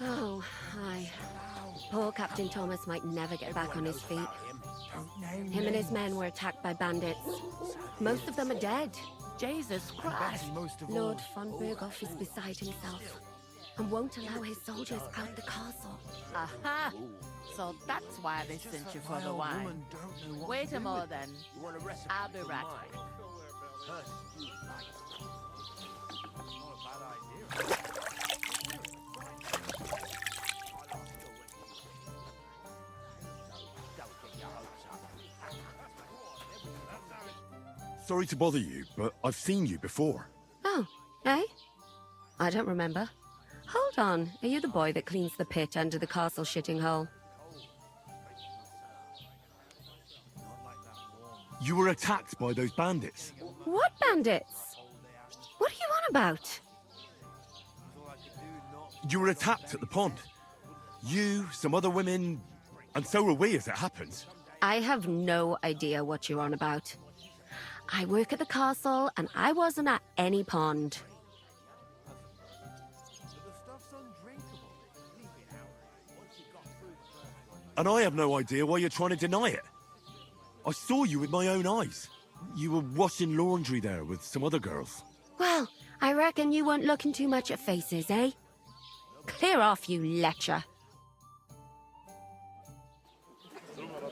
Oh, aye. Poor Captain Thomas might never get back on his feet. Him and his men were attacked by bandits. Most of them are dead. Jesus Christ. Lord von Berghoff is beside himself and won't allow his soldiers out the castle. Aha! So that's why they sent you for the wine. Wait a moment then. I'll be right back. Sorry to bother you, but I've seen you before. Oh, eh? I don't remember. Hold on, are you the boy that cleans the pit under the castle shitting hole? You were attacked by those bandits. What bandits? What are you on about? You were attacked at the pond. You, some other women, and so were we as it happens. I have no idea what you're on about. I work at the castle, and I wasn't at any pond. And I have no idea why you're trying to deny it. I saw you with my own eyes. You were washing laundry there with some other girls. Well, I reckon you weren't looking too much at faces, eh? Clear off, you lecher.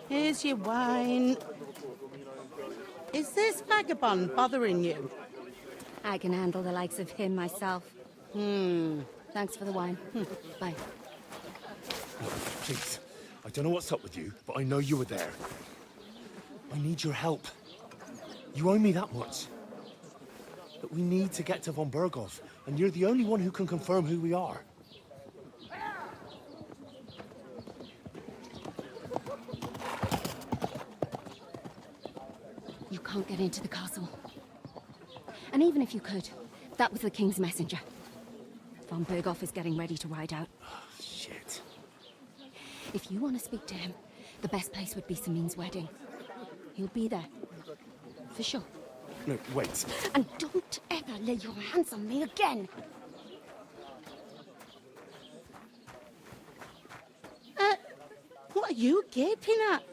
Here's your wine. Is this vagabond bothering you? I can handle the likes of him myself. Thanks for the wine. Bye. Look, please. I don't know what's up with you, but I know you were there. I need your help. You owe me that much. But we need to get to von Berghoff, and you're the only one who can confirm who we are. You can't get into the castle. And even if you could, that was the King's messenger. Von Berghoff is getting ready to ride out. Oh, shit. If you want to speak to him, the best place would be Samin's wedding. He'll be there. For sure. No, wait. And don't ever lay your hands on me again! What are you gaping at?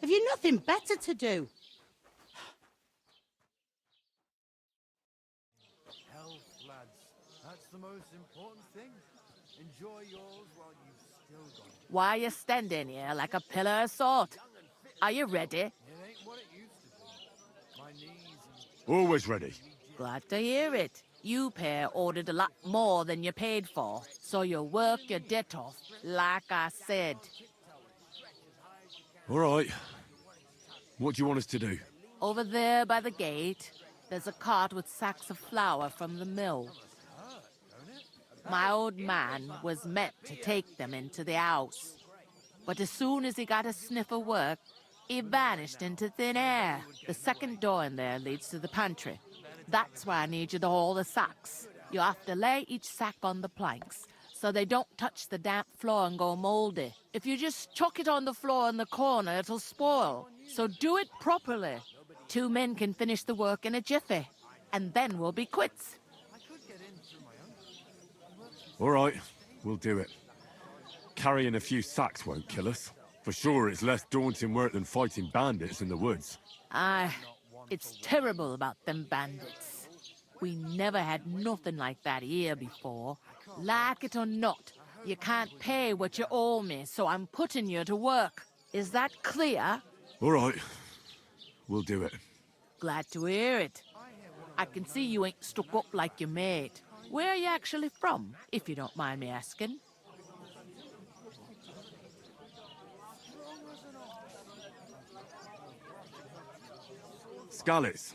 Have you nothing better to do? Health, lads. That's the most important thing. Enjoy yours while you've still got it. Why are you standing here like a pillar of salt? Are you ready? It ain't what it used to be. My knees and... Always ready. Glad to hear it. You pair ordered a lot more than you paid for, so you work your debt off, like I said. All right. What do you want us to do? Over there by the gate, there's a cart with sacks of flour from the mill. My old man was meant to take them into the house. But as soon as he got a sniff of work, he vanished into thin air. The second door in there leads to the pantry. That's why I need you to haul the sacks. You have to lay each sack on the planks, so they don't touch the damp floor and go moldy. If you just chuck it on the floor in the corner, it'll spoil. So do it properly. 2 men can finish the work in a jiffy, and then we'll be quits. All right, we'll do it. Carrying a few sacks won't kill us. For sure, it's less daunting work than fighting bandits in the woods. Aye, it's terrible about them bandits. We never had nothing like that here before. Like it or not, you can't pay what you owe me, so I'm putting you to work. Is that clear? All right, we'll do it. Glad to hear it. I can see you ain't stuck up like your mate. Where are you actually from, if you don't mind me asking? Scallis.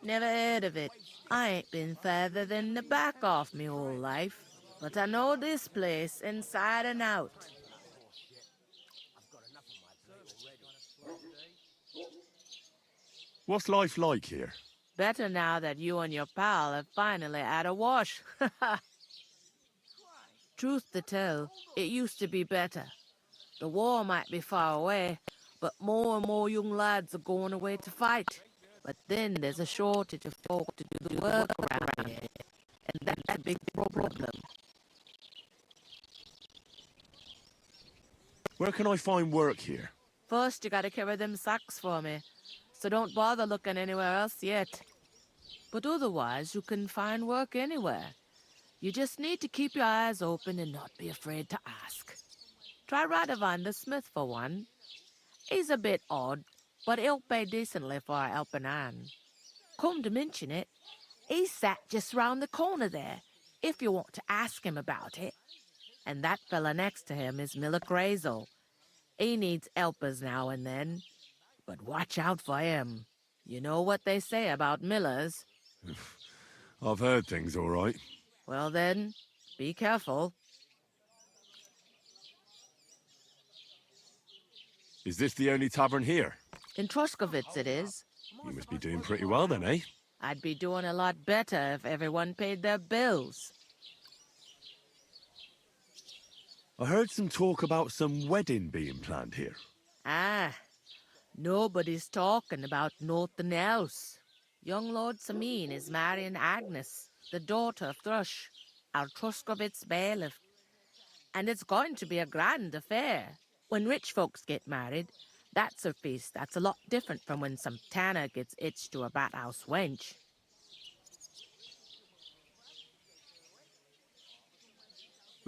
Never heard of it. I ain't been further than the back off me whole life. But I know this place inside and out. What's life like here? Better now that you and your pal have finally had a wash. Truth to tell, it used to be better. The war might be far away, but more and more young lads are going away to fight. But then there's a shortage of folk to do the work around here. And and that's a big problem. Where can I find work here? First, you gotta carry them sacks for me, so don't bother looking anywhere else yet. But otherwise, you can find work anywhere. You just need to keep your eyes open and not be afraid to ask. Try Radovan the smith for one. He's a bit odd, but he'll pay decently for a helping hand. Come to mention it, he's sat just round the corner there, if you want to ask him about it. And that fella next to him is Miller Grazel. He needs helpers now and then, but watch out for him. You know what they say about Millers. I've heard things, all right. Well then, be careful. Is this the only tavern here? In Troskovitz it is. You must be doing pretty well then, eh? I'd be doing a lot better if everyone paid their bills. I heard some talk about some wedding being planned here. Ah, nobody's talking about nothing else. Young Lord Samin is marrying Agnes, the daughter of Thrush, our Troskovitz bailiff. And it's going to be a grand affair. When rich folks get married, that's a feast that's a lot different from when some tanner gets hitched to a bathouse wench.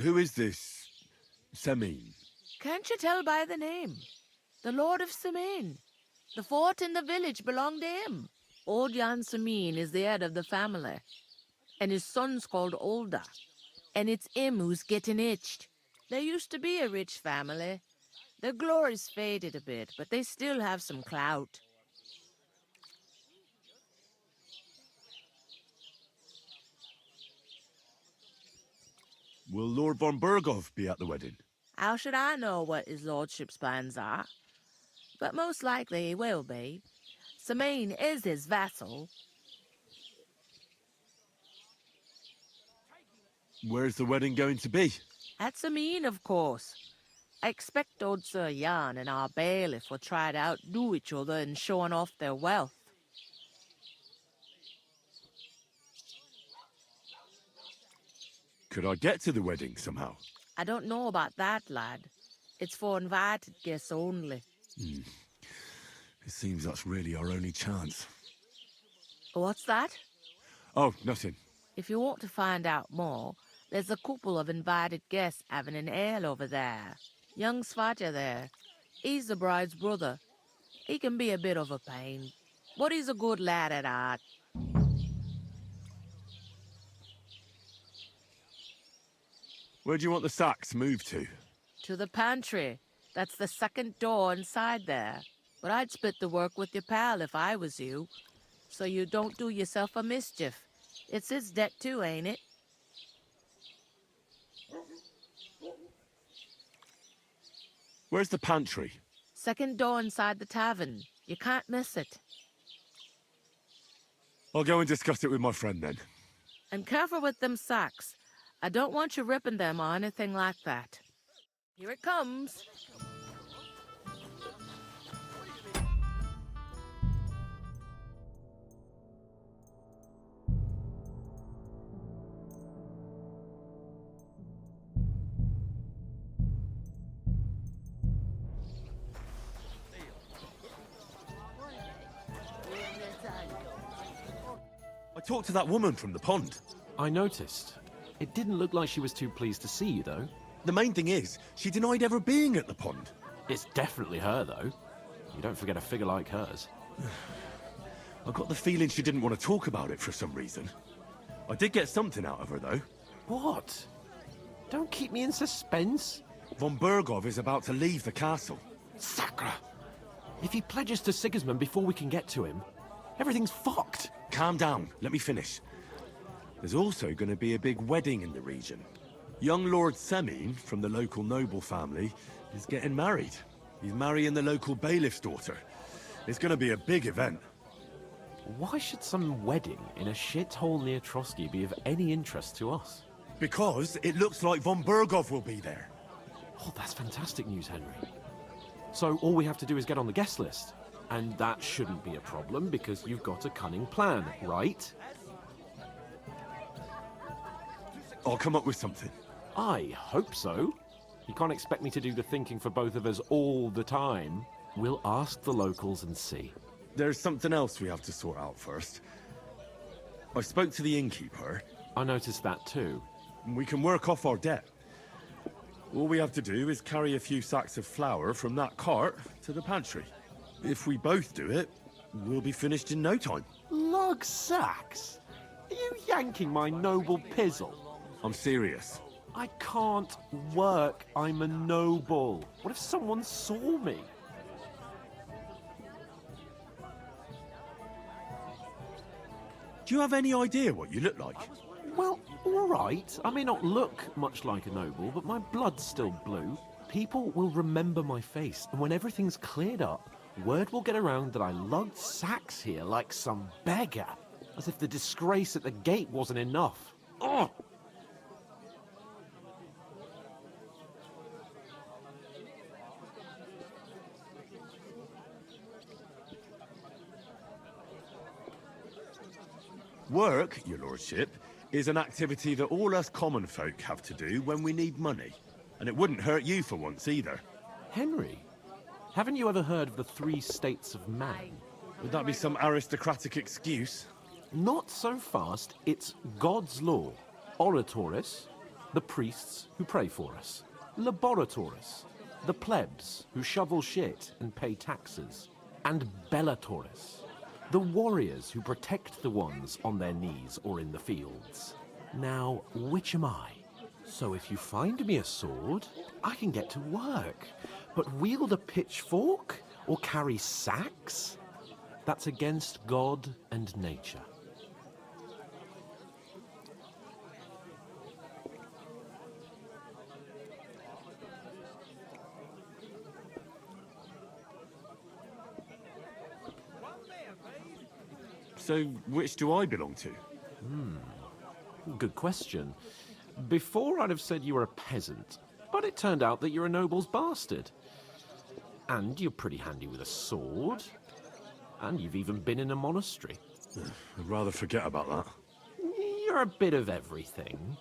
Who is this Semin? Can't you tell by the name? The Lord of Samin. The fort in the village belonged to him. Old Jan Samin is the head of the family, and his son's called Olda. And it's him who's getting hitched. There used to be a rich family. Their glory's faded a bit, but they still have some clout. Will Lord von Berghoff be at the wedding? How should I know what his lordship's plans are? But most likely he will be. Samin is his vassal. Where's the wedding going to be? At Samin, of course. I expect old Sir Jan and our bailiff will try to outdo each other in showing off their wealth. Could I get to the wedding somehow? I don't know about that, lad. It's for invited guests only. It seems that's really our only chance. What's that? Oh, nothing. If you want to find out more, there's a couple of invited guests having an ale over there. Young Svatja there. He's the bride's brother. He can be a bit of a pain, but he's a good lad at heart. Where do you want the sacks moved to? To the pantry. That's the second door inside there. But I'd split the work with your pal if I was you, so you don't do yourself a mischief. It's his debt too, ain't it? Where's the pantry? Second door inside the tavern. You can't miss it. I'll go and discuss it with my friend then. And careful with them sacks. I don't want you ripping them or anything like that. Here it comes. I talked to that woman from the pond. I noticed. It didn't look like she was too pleased to see you, though. The main thing is, she denied ever being at the pond. It's definitely her, though. You don't forget a figure like hers. I got the feeling she didn't want to talk about it for some reason. I did get something out of her, though. What? Don't keep me in suspense. Von Berghoff is about to leave the castle. Sacre! If he pledges to Sigismund before we can get to him, everything's fucked. Calm down, let me finish. There's also going to be a big wedding in the region. Young Lord Semin, from the local noble family, is getting married. He's marrying the local bailiff's daughter. It's going to be a big event. Why should some wedding in a shithole near Trotsky be of any interest to us? Because it looks like von Berghoff will be there. Oh, that's fantastic news, Henry. So all we have to do is get on the guest list. And that shouldn't be a problem because you've got a cunning plan, right? I'll come up with something. I hope so. You can't expect me to do the thinking for both of us all the time. We'll ask the locals and see. There's something else we have to sort out first. I spoke to the innkeeper. I noticed that too. We can work off our debt. All we have to do is carry a few sacks of flour from that cart to the pantry. If we both do it, we'll be finished in no time. Lug sacks? Are you yanking my noble pizzle? I'm serious. I can't work. I'm a noble. What if someone saw me? Do you have any idea what you look like? Well, all right. I may not look much like a noble, but my blood's still blue. People will remember my face, and when everything's cleared up, word will get around that I lugged sacks here like some beggar. As if the disgrace at the gate wasn't enough. Ugh! Work, your lordship, is an activity that all us common folk have to do when we need money. And it wouldn't hurt you for once either. Henry, haven't you ever heard of the 3 states of man? Would that be some aristocratic excuse? Not so fast. It's God's law. Oratoris, the priests who pray for us. Laboratoris, the plebs who shovel shit and pay taxes. And Bellatoris, the warriors who protect the ones on their knees or in the fields. Now, which am I? So if you find me a sword, I can get to work. But wield a pitchfork or carry sacks? That's against God and nature. So, which do I belong to? Good question. Before I'd have said you were a peasant, but it turned out that you're a noble's bastard. And you're pretty handy with a sword. And you've even been in a monastery. I'd rather forget about that. You're a bit of everything.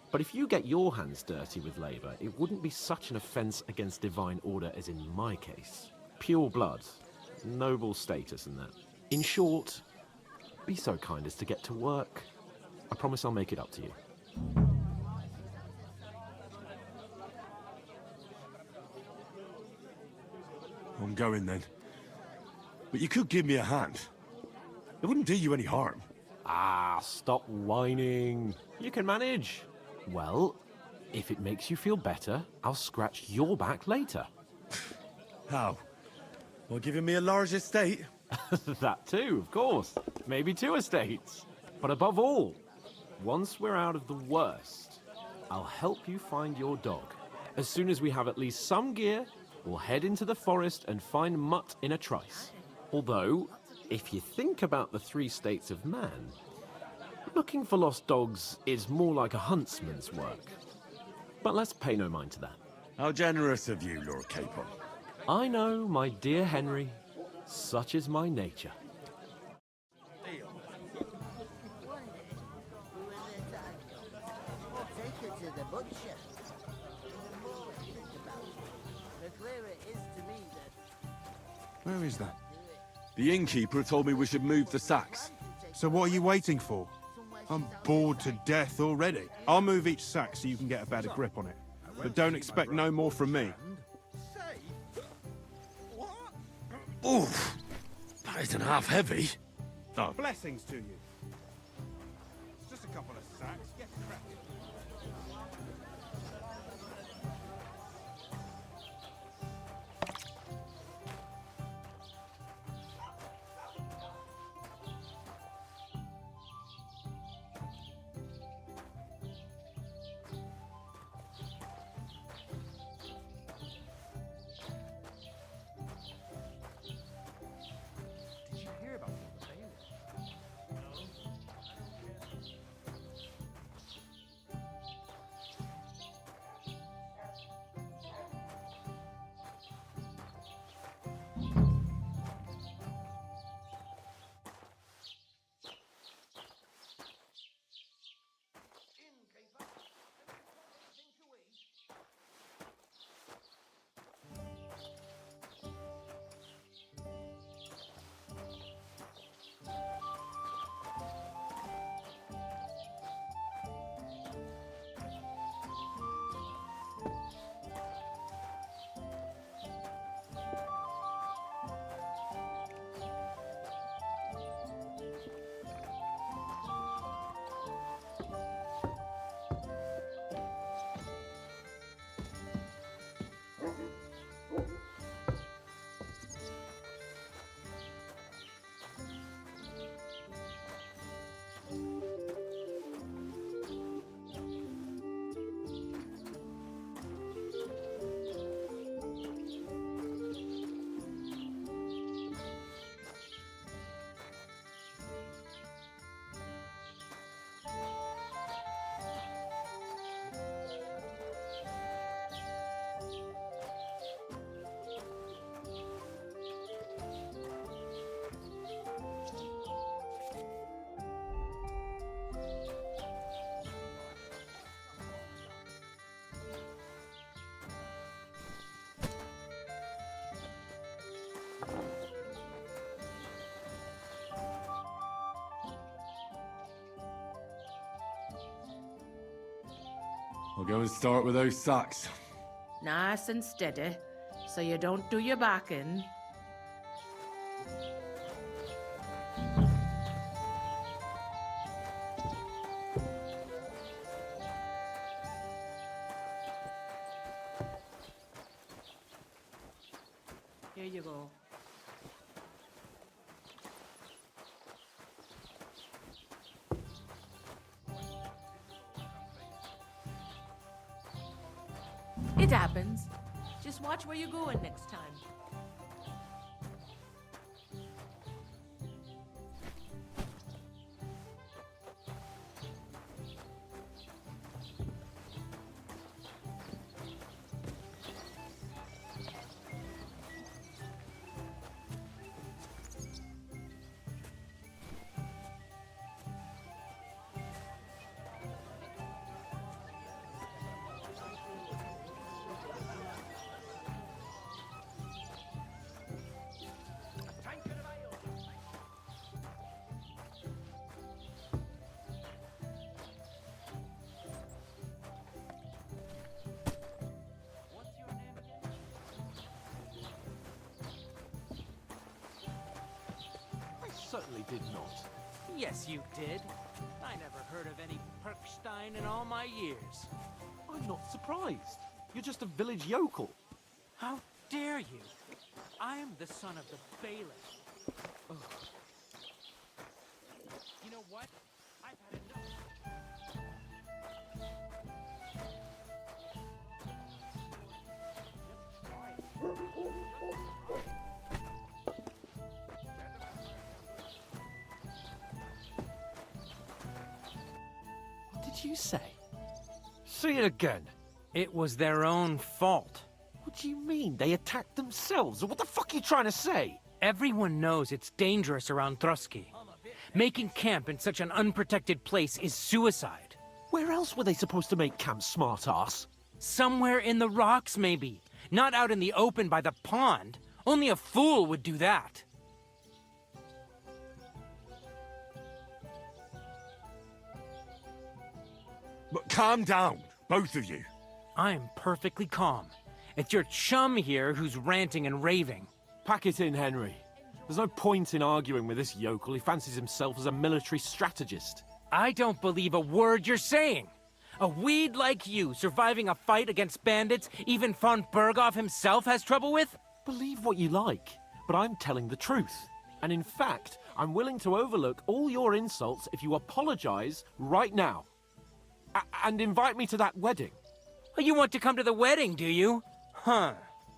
But if you get your hands dirty with labour, it wouldn't be such an offence against divine order as in my case. Pure blood, noble status and that. In short, be so kind as to get to work. I promise I'll make it up to you. I'm going then. But you could give me a hand. It wouldn't do you any harm. Ah, stop whining. You can manage. Well, if it makes you feel better, I'll scratch your back later. How? Well, giving me a large estate? That too, of course. Maybe 2 estates. But above all, once we're out of the worst, I'll help you find your dog. As soon as we have at least some gear, we'll head into the forest and find Mutt in a trice. Although, if you think about the 3 states of man, looking for lost dogs is more like a huntsman's work. But let's pay no mind to that. How generous of you, Lord Capon. I know, my dear Henry. Such is my nature. Take her to the butcher. The more I think about it, the clearer it is to me that Where is that? The innkeeper told me we should move the sacks. So what are you waiting for? I'm bored to death already. I'll move each sack so you can get a better grip on it. But don't expect no more from me. Oof! That isn't half heavy. Oh, Blessings to you. It's just a couple of sacks. Get cracking. Did you hear about the bailiff? I'll go and start with those sacks. Nice and steady, so you don't do your back in. Here you go. It happens. Just watch where you're going next time. I certainly did not. Yes, you did. I never heard of any Perkstein in all my years. I'm not surprised. You're just a village yokel. How dare you? I am the son of the bailiff. You know what? I've had enough. What did you say? Say it again. It was their own fault. What do you mean? They attacked themselves? What the fuck are you trying to say? Everyone knows it's dangerous around Trusky. Making camp in such an unprotected place is suicide. Where else were they supposed to make camp, smartass? Somewhere in the rocks, maybe. Not out in the open by the pond. Only a fool would do that. But calm down, both of you. I'm perfectly calm. It's your chum here who's ranting and raving. Pack it in, Henry. There's no point in arguing with this yokel. He fancies himself as a military strategist. I don't believe a word you're saying. A weed like you surviving a fight against bandits even von Berghoff himself has trouble with? Believe what you like, but I'm telling the truth. And in fact, I'm willing to overlook all your insults if you apologize right now. And invite me to that wedding. Oh, you want to come to the wedding, do you? Huh.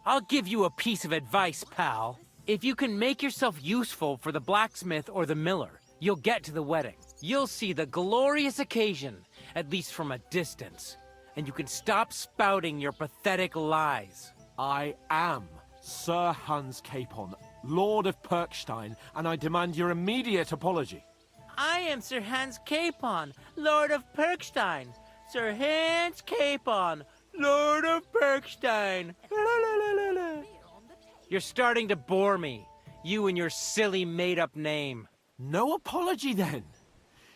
I'll give you a piece of advice, pal. If you can make yourself useful for the blacksmith or the miller, you'll get to the wedding. You'll see the glorious occasion, at least from a distance. And you can stop spouting your pathetic lies. I am Sir Hans Capon, Lord of Perkstein, and I demand your immediate apology. I am Sir Hans Capon, Lord of Perkstein. Sir Hans Capon, Lord of Perkstein. You're starting to bore me. You and your silly made-up name. No apology, then.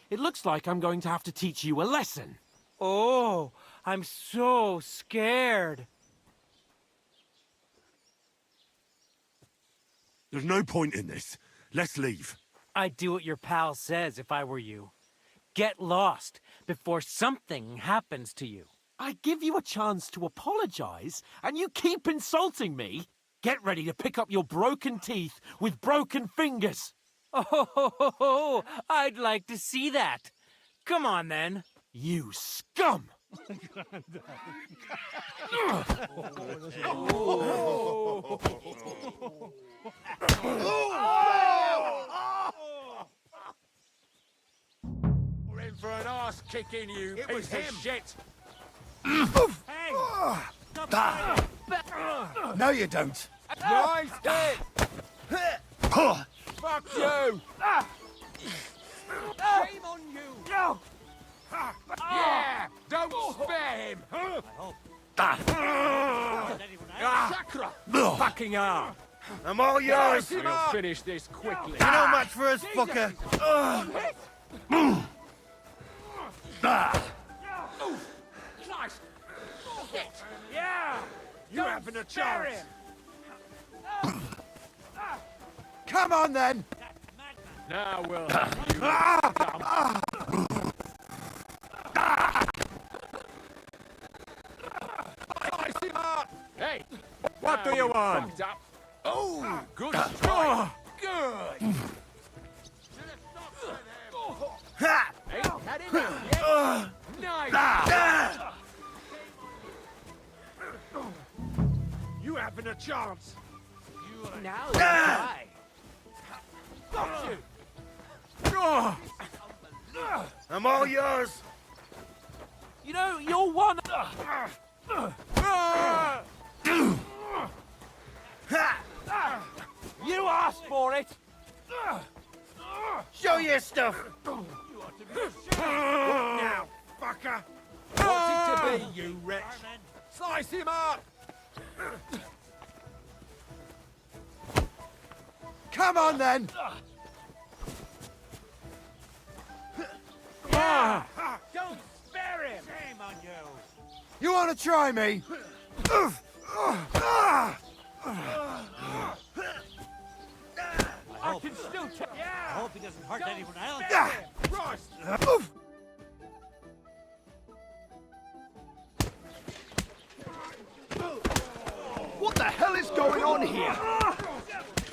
It looks like I'm going to have to teach you a lesson. Oh, I'm so scared. There's no point in this. Let's leave. I'd do what your pal says if I were you. Get lost before something happens to you. I give you a chance to apologize, and you keep insulting me. Get ready to pick up your broken teeth with broken fingers. Oh, I'd like to see that. Come on, then. You scum! We're in for an arse kicking, you piece of shit. Hey! No, you don't. Nice hit! Fuck you! Shame on you! Yeah! Don't spare him! Sacra! Fucking arm! I'm all yours. We'll finish this quickly. You're no match for us, fucker. Christ! Yeah! You haven't a spare chance. him. Come on then! Now we'll Hey! What do you want? Fucked up. Oh! Good strike! Good! Ha! Ain't had enough yet? Nice! You haven't a chance. Now you try. Got you! I'm all yours. You know, you're one. You asked for it. Show your stuff. What now, fucker? What's it to be, you wretch? Slice him up! Come on then! Don't spare him! Shame on you! You want to try me? I can still take. Yeah! I hope he doesn't hurt anyone else. Christ! What the hell is going on here?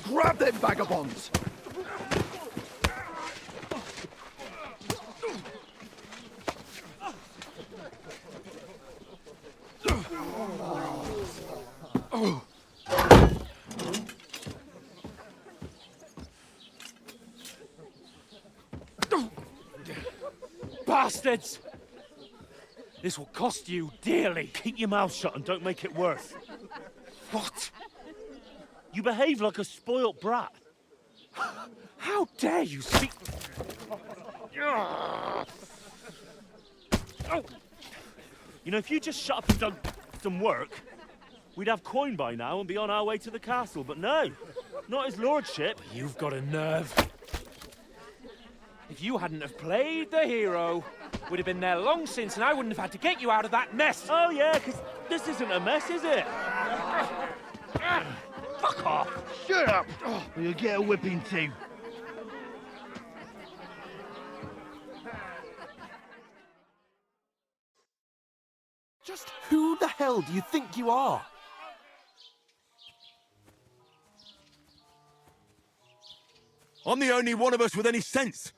Grab them vagabonds! Bastards! This will cost you dearly. Keep your mouth shut and don't make it worse. What? You behave like a spoilt brat. How dare you speak? You know, if you just shut up and done some work, we'd have coin by now and be on our way to the castle. But no, not his lordship. You've got a nerve. If you hadn't have played the hero, we'd have been there long since and I wouldn't have had to get you out of that mess. Oh yeah, because this isn't a mess, is it? Fuck off! Shut up! Or you'll get a whipping too. Just who the hell do you think you are? I'm the only one of us with any sense.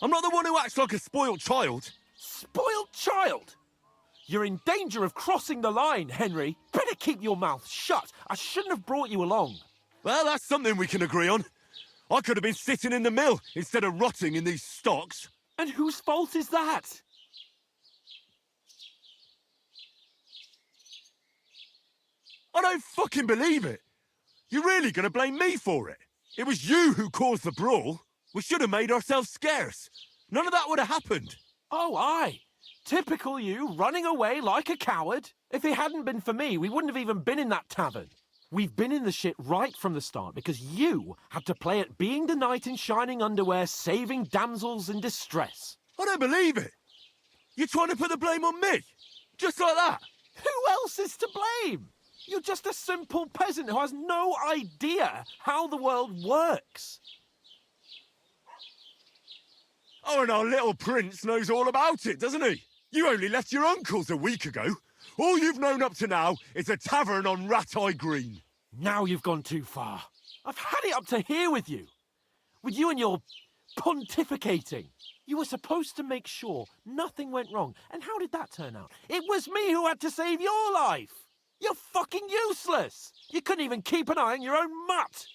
I'm not the one who acts like a spoilt child. Spoiled child? You're in danger of crossing the line, Henry. Better keep your mouth shut. I shouldn't have brought you along. Well, that's something we can agree on. I could have been sitting in the mill instead of rotting in these stocks. And whose fault is that? I don't fucking believe it. You're really going to blame me for it? It was you who caused the brawl. We should have made ourselves scarce. None of that would have happened. Oh, aye. Typical you, running away like a coward. If it hadn't been for me, we wouldn't have even been in that tavern. We've been in the shit right from the start because you had to play at being the knight in shining underwear, saving damsels in distress. I don't believe it. You're trying to put the blame on me? Just like that? Who else is to blame? You're just a simple peasant who has no idea how the world works. Oh, and our little prince knows all about it, doesn't he? You only left your uncle's a week ago. All you've known up to now is a tavern on Rat-Eye Green. Now you've gone too far. I've had it up to here with you. With you and your pontificating. You were supposed to make sure nothing went wrong. And how did that turn out? It was me who had to save your life. You're fucking useless. You couldn't even keep an eye on your own mutt.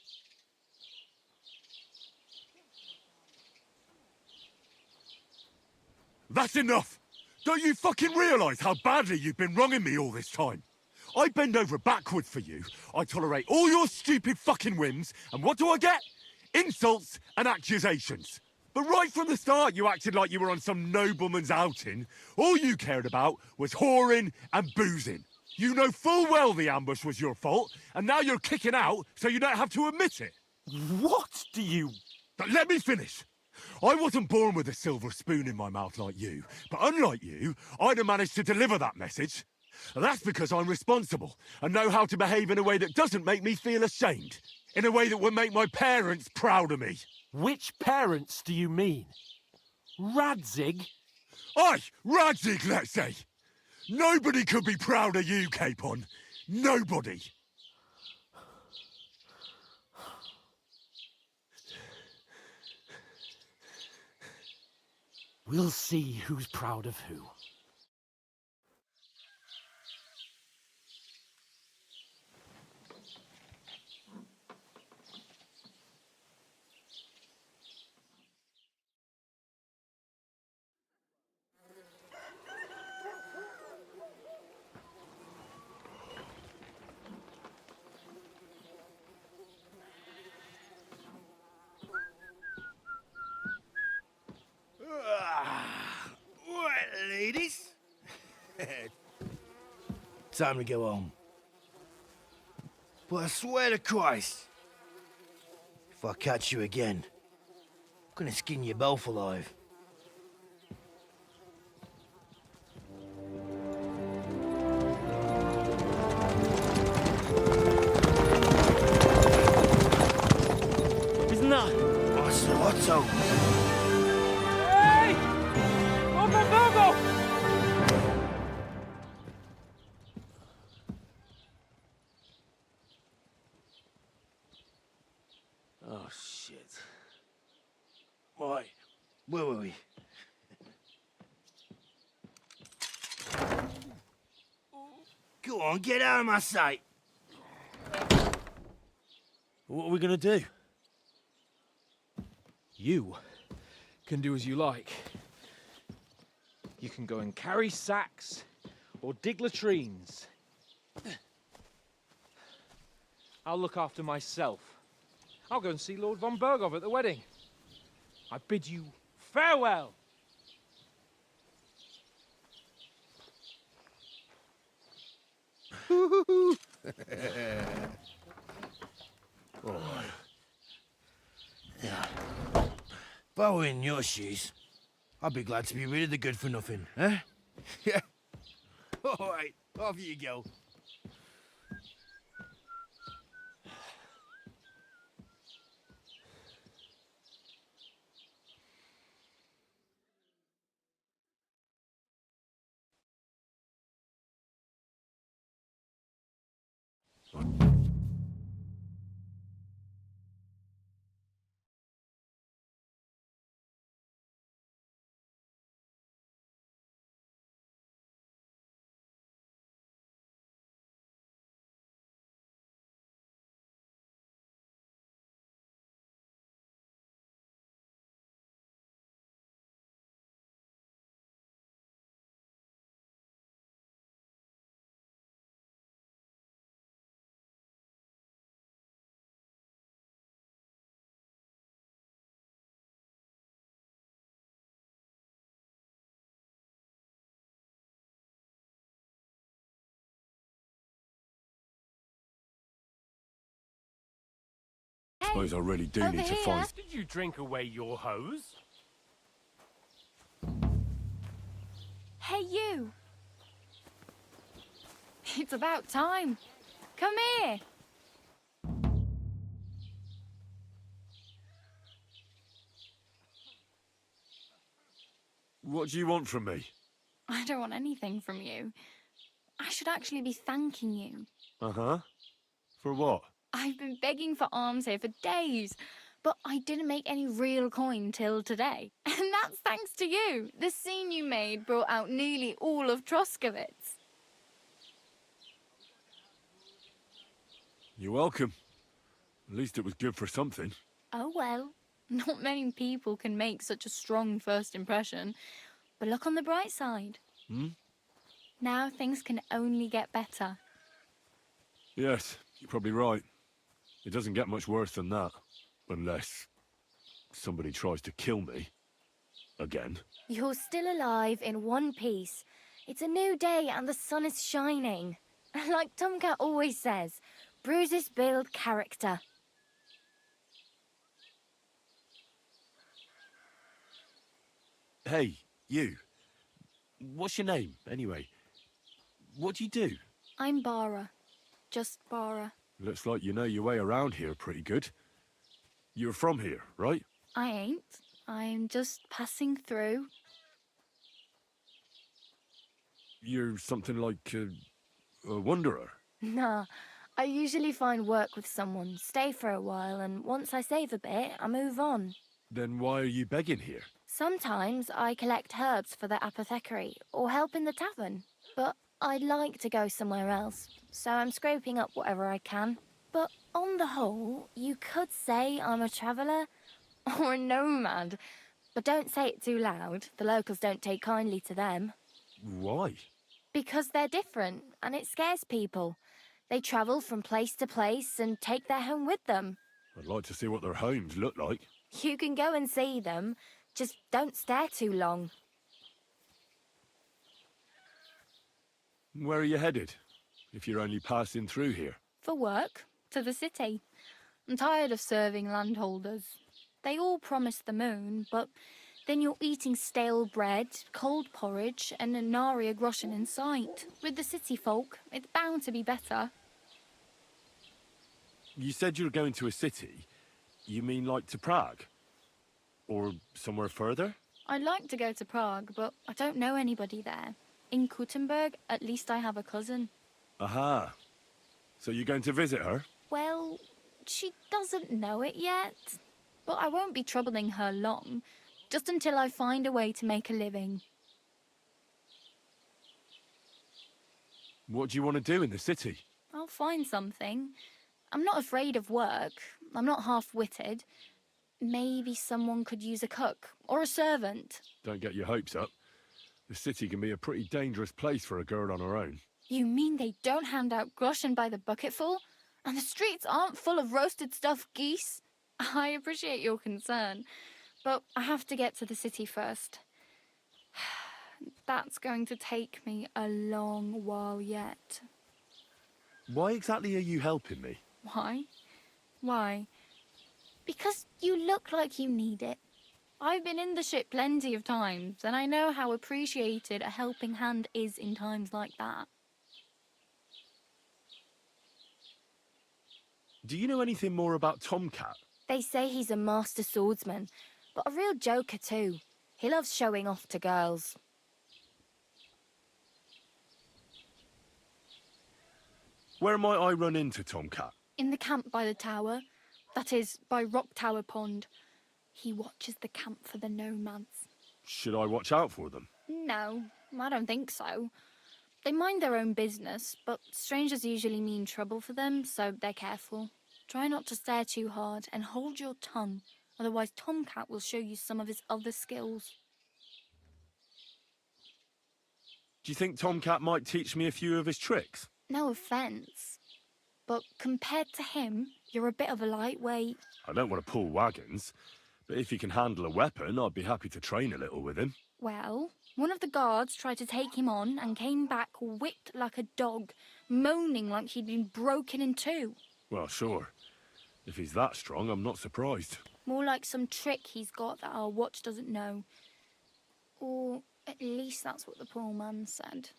That's enough! Don't you fucking realise how badly you've been wronging me all this time? I bend over backwards for you, I tolerate all your stupid fucking whims, and what do I get? Insults and accusations. But right from the start you acted like you were on some nobleman's outing. All you cared about was whoring and boozing. You know full well the ambush was your fault, and now you're kicking out so you don't have to admit it. What do you... But let me finish. I wasn't born with a silver spoon in my mouth like you, but unlike you, I'd have managed to deliver that message. That's because I'm responsible and know how to behave in a way that doesn't make me feel ashamed. In a way that would make my parents proud of me. Which parents do you mean? Radzig? Aye, Radzig, let's say. Nobody could be proud of you, Capon. Nobody. We'll see who's proud of who. Right, ladies. Time to go home. But I swear to Christ, if I catch you again, I'm gonna skin you both alive. Isn't that? What's Otto? Hey! Open Virgo! Oh, shit. Right, where were we? Go on, get out of my sight. What are we gonna do? You can do as you like. You can go and carry sacks or dig latrines. I'll look after myself. I'll go and see Lord von Bergov at the wedding. I bid you farewell. If I were in your shoes, I'd be glad to be rid of the good for nothing, eh? Yeah. All right, off you go. Suppose I really do need to find... Did you drink away your hose? Hey, you! It's about time. Come here. What do you want from me? I don't want anything from you. I should actually be thanking you. Uh-huh. For what? I've been begging for alms here for days, but I didn't make any real coin till today. And that's thanks to you. The scene you made brought out nearly all of Troskowitz. You're welcome. At least it was good for something. Oh well, not many people can make such a strong first impression. But look on the bright side. Hmm? Now things can only get better. Yes, you're probably right. It doesn't get much worse than that. Unless somebody tries to kill me. Again. You're still alive in one piece. It's a new day and the sun is shining. Like Tomcat always says, bruises build character. Hey, you. What's your name, anyway? What do you do? I'm Bara. Just Bara. Looks like you know your way around here pretty good. You're from here, right? I ain't. I'm just passing through. You're something like a wanderer. Nah, I usually find work with someone, stay for a while, and once I save a bit, I move on. Then why are you begging here? Sometimes I collect herbs for the apothecary or help in the tavern, but I'd like to go somewhere else, so I'm scraping up whatever I can. But on the whole, you could say I'm a traveller or a nomad, but don't say it too loud. The locals don't take kindly to them. Why? Because they're different, and it scares people. They travel from place to place and take their home with them. I'd like to see what their homes look like. You can go and see them, just don't stare too long. Where are you headed, if you're only passing through here? For work, to the city. I'm tired of serving landholders. They all promise the moon, but then you're eating stale bread, cold porridge, and a nary a groschen in sight. With the city folk, it's bound to be better. You said you were going to a city. You mean like to Prague? Or somewhere further? I'd like to go to Prague, but I don't know anybody there. In Kuttenberg, at least I have a cousin. Aha. So you're going to visit her? Well, she doesn't know it yet. But I won't be troubling her long, just until I find a way to make a living. What do you want to do in the city? I'll find something. I'm not afraid of work. I'm not half-witted. Maybe someone could use a cook or a servant. Don't get your hopes up. The city can be a pretty dangerous place for a girl on her own. You mean they don't hand out groschen by the bucketful? And the streets aren't full of roasted stuffed geese? I appreciate your concern, but I have to get to the city first. That's going to take me a long while yet. Why exactly are you helping me? Why? Why? Because you look like you need it. I've been in the ship plenty of times, and I know how appreciated a helping hand is in times like that. Do you know anything more about Tomcat? They say he's a master swordsman, but a real joker too. He loves showing off to girls. Where might I run into Tomcat? In the camp by the tower. That is, by Rock Tower Pond. He watches the camp for the nomads. Should I watch out for them? No, I don't think so. They mind their own business, but strangers usually mean trouble for them, so they're careful. Try not to stare too hard and hold your tongue, otherwise Tomcat will show you some of his other skills. Do you think Tomcat might teach me a few of his tricks? No offence, but compared to him, you're a bit of a lightweight. I don't want to pull wagons, but if he can handle a weapon, I'd be happy to train a little with him. Well, one of the guards tried to take him on and came back whipped like a dog, moaning like he'd been broken in two. Well, sure. If he's that strong, I'm not surprised. More like some trick he's got that our watch doesn't know. Or at least that's what the poor man said.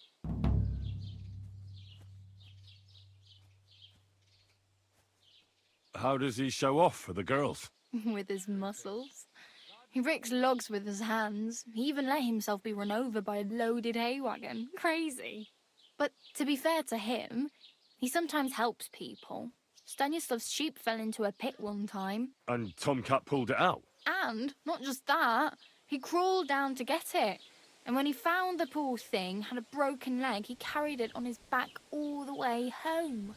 How does he show off for the girls? With his muscles. He ricks logs with his hands. He even let himself be run over by a loaded hay wagon. Crazy. But to be fair to him, he sometimes helps people. Stanislav's sheep fell into a pit one time. And Tomcat pulled it out? And, not just that, he crawled down to get it. And when he found the poor thing had a broken leg, he carried it on his back all the way home.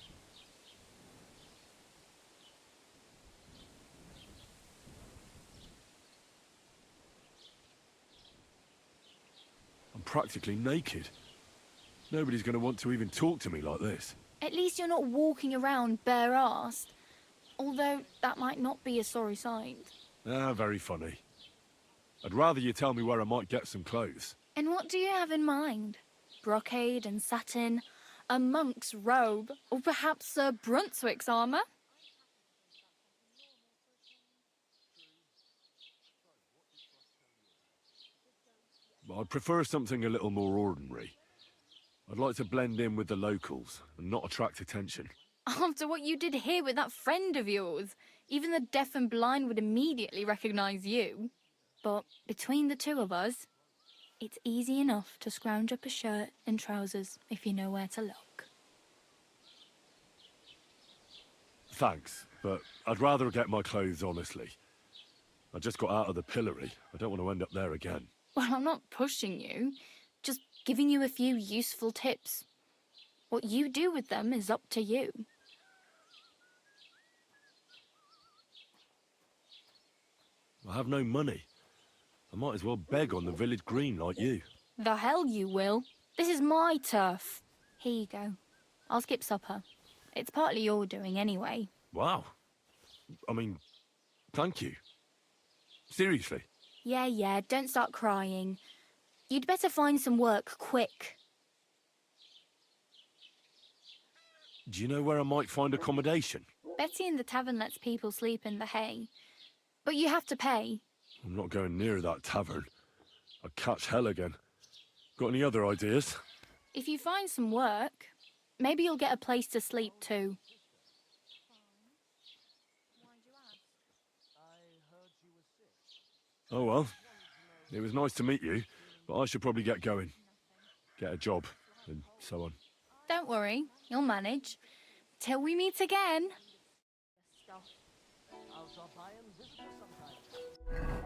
I'm practically naked. Nobody's going to want to even talk to me like this. At least you're not walking around bare-assed. Although that might not be a sorry sight. Ah, very funny. I'd rather you tell me where I might get some clothes. And what do you have in mind? Brocade and satin? A monk's robe? Or perhaps Sir Brunswick's armour? I'd prefer something a little more ordinary. I'd like to blend in with the locals and not attract attention. After what you did here with that friend of yours, even the deaf and blind would immediately recognize you. But between the two of us, it's easy enough to scrounge up a shirt and trousers if you know where to look. Thanks, but I'd rather get my clothes honestly. I just got out of the pillory. I don't want to end up there again. Well, I'm not pushing you, just giving you a few useful tips. What you do with them is up to you. I have no money. I might as well beg on the village green like you. The hell you will. This is my turf. Here you go. I'll skip supper. It's partly your doing anyway. Wow. I mean, thank you. Seriously. Yeah, don't start crying. You'd better find some work quick. Do you know where I might find accommodation? Betty in the tavern lets people sleep in the hay. But you have to pay. I'm not going near that tavern. I'd catch hell again. Got any other ideas? If you find some work, maybe you'll get a place to sleep too. Oh well. It was nice to meet you, but I should probably get going. Get a job, and so on. Don't worry, you'll manage. Till we meet again. I'll stop by and visit you sometime.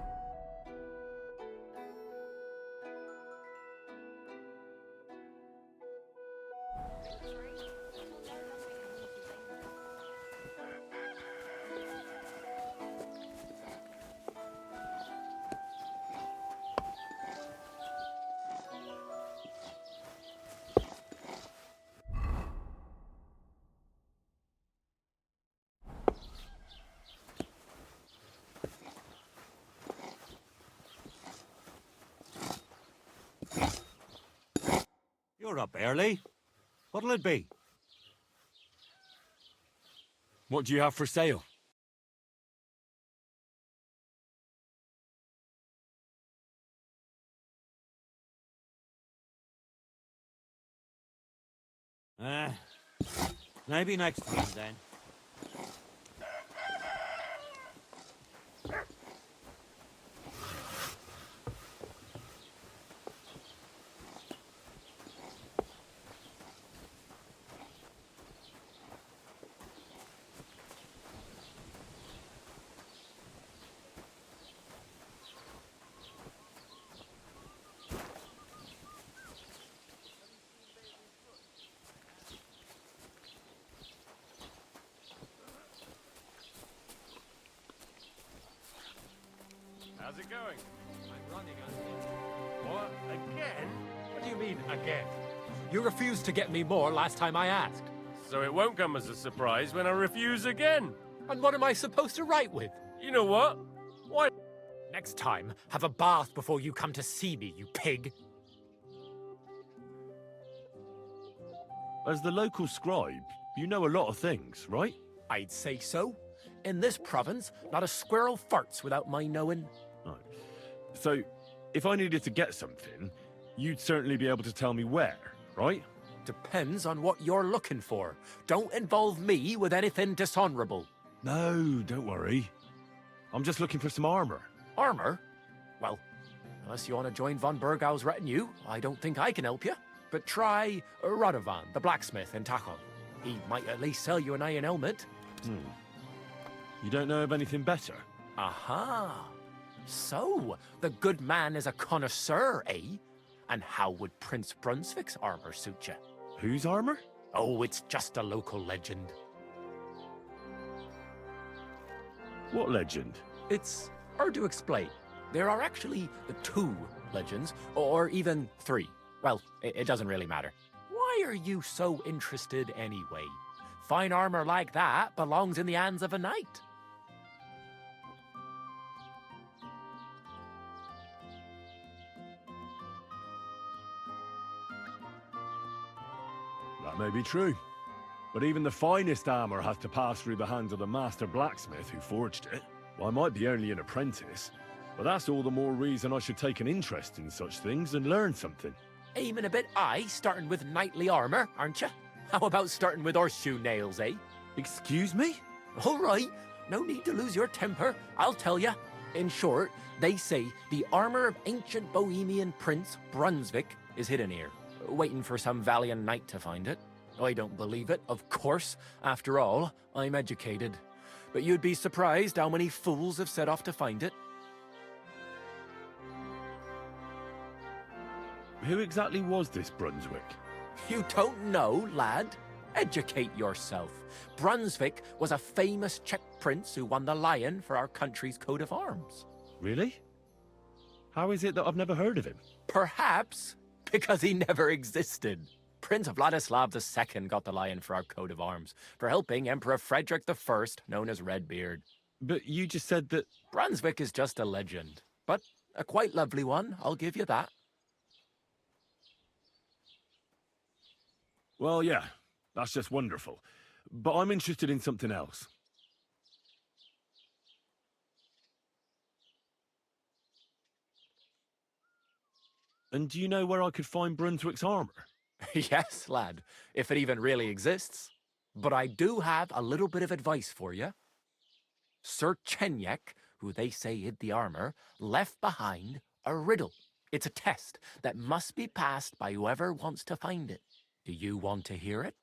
You're up early. What'll it be? What do you have for sale? Maybe next time then. How's it going? I'm running on. What? Again? What do you mean, again? You refused to get me more last time I asked. So it won't come as a surprise when I refuse again. And what am I supposed to write with? You know what? Why? Next time, have a bath before you come to see me, you pig. As the local scribe, you know a lot of things, right? I'd say so. In this province, not a squirrel farts without my knowing. Right. So, if I needed to get something, you'd certainly be able to tell me where, right? Depends on what you're looking for. Don't involve me with anything dishonorable. No, don't worry. I'm just looking for some armor. Armor? Well, unless you want to join von Burgau's retinue, I don't think I can help you. But try Radovan, the blacksmith in Tachel. He might at least sell you an iron helmet. You don't know of anything better? Aha! So, the good man is a connoisseur, eh? And how would Prince Brunswick's armor suit you? Whose armor? Oh, it's just a local legend. What legend? It's hard to explain. There are actually 2 legends, or even 3. Well, it doesn't really matter. Why are you so interested anyway? Fine armor like that belongs in the hands of a knight. That may be true. But even the finest armor has to pass through the hands of the master blacksmith who forged it. Well, I might be only an apprentice, but that's all the more reason I should take an interest in such things and learn something. Aiming a bit high, starting with knightly armor, aren't you? How about starting with horseshoe nails, eh? Excuse me? All right, no need to lose your temper, I'll tell you. In short, they say the armor of ancient Bohemian Prince Brunswick is hidden here, waiting for some valiant knight to find it. I don't believe it, of course. After all, I'm educated. But you'd be surprised how many fools have set off to find it. Who exactly was this Brunswick? You don't know, lad? Educate yourself. Brunswick was a famous Czech prince who won the lion for our country's coat of arms. Really? How is it that I've never heard of him? Perhaps because he never existed. Prince Vladislav II got the lion for our coat of arms for helping Emperor Frederick I, known as Redbeard. But you just said that... Brunswick is just a legend, but a quite lovely one, I'll give you that. Well, yeah, that's just wonderful. But I'm interested in something else. And do you know where I could find Brunswick's armor? Yes, lad, if it even really exists. But I do have a little bit of advice for you. Sir Chenyek, who they say hid the armor, left behind a riddle. It's a test that must be passed by whoever wants to find it. Do you want to hear it?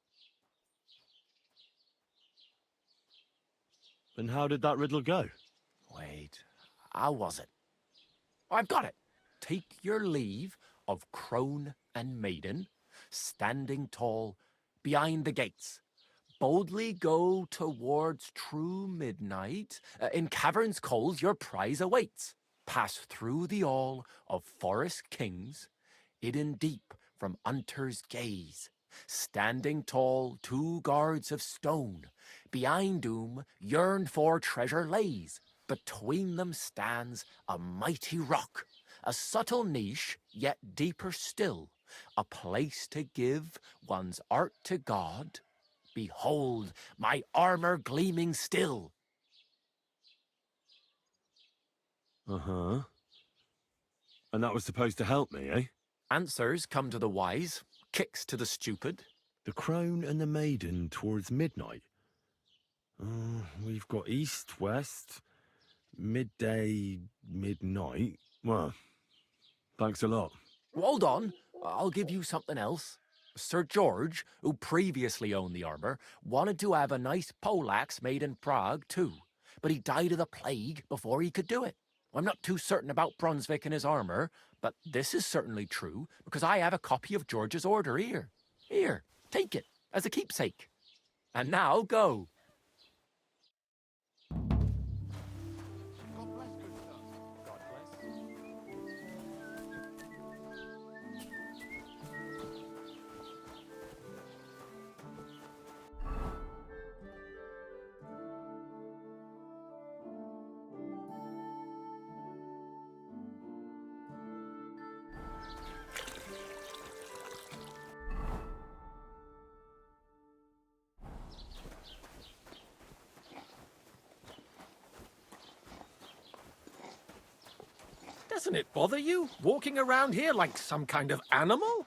And how did that riddle go? Wait, how was it? I've got it. Take your leave of crone and maiden, standing tall behind the gates. Boldly go towards true midnight. In caverns cold your prize awaits. Pass through the all of forest kings, hidden deep from hunter's gaze. Standing tall, 2 guards of stone, behind whom yearned for treasure lays. Between them stands a mighty rock, a subtle niche, yet deeper still, a place to give one's art to God. Behold, my armor gleaming still. Uh-huh. And that was supposed to help me, eh? Answers come to the wise, kicks to the stupid. The crone and the maiden towards midnight. We've got east, west, midday, midnight. Well, thanks a lot. Hold on, I'll give you something else. Sir George, who previously owned the armor, wanted to have a nice poleaxe made in Prague too, but he died of the plague before he could do it. I'm not too certain about Brunswick and his armor, but this is certainly true because I have a copy of George's order here. Here, take it as a keepsake. And now go. Doesn't it bother you, walking around here like some kind of animal?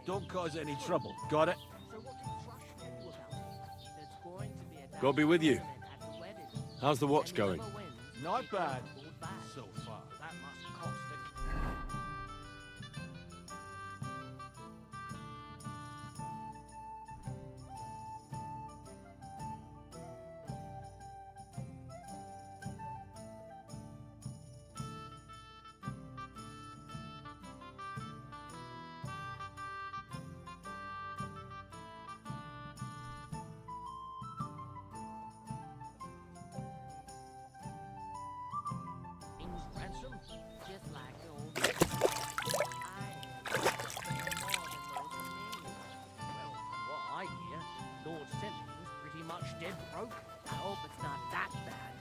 Don't cause any trouble. Got it? So what did Thrush tell you about it? There's going to be a God be with you. at the wedding. How's the watch going? Whoever wins, Not gets bad. called back. So far. That must cost a... King's ransom, just like the old man. I expect more than Lord Cornelius. Well, from what I hear, Lord Simmons pretty much dead broke. I hope it's not that bad.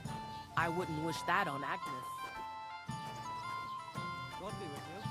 I wouldn't wish that on Agnes. God be with you.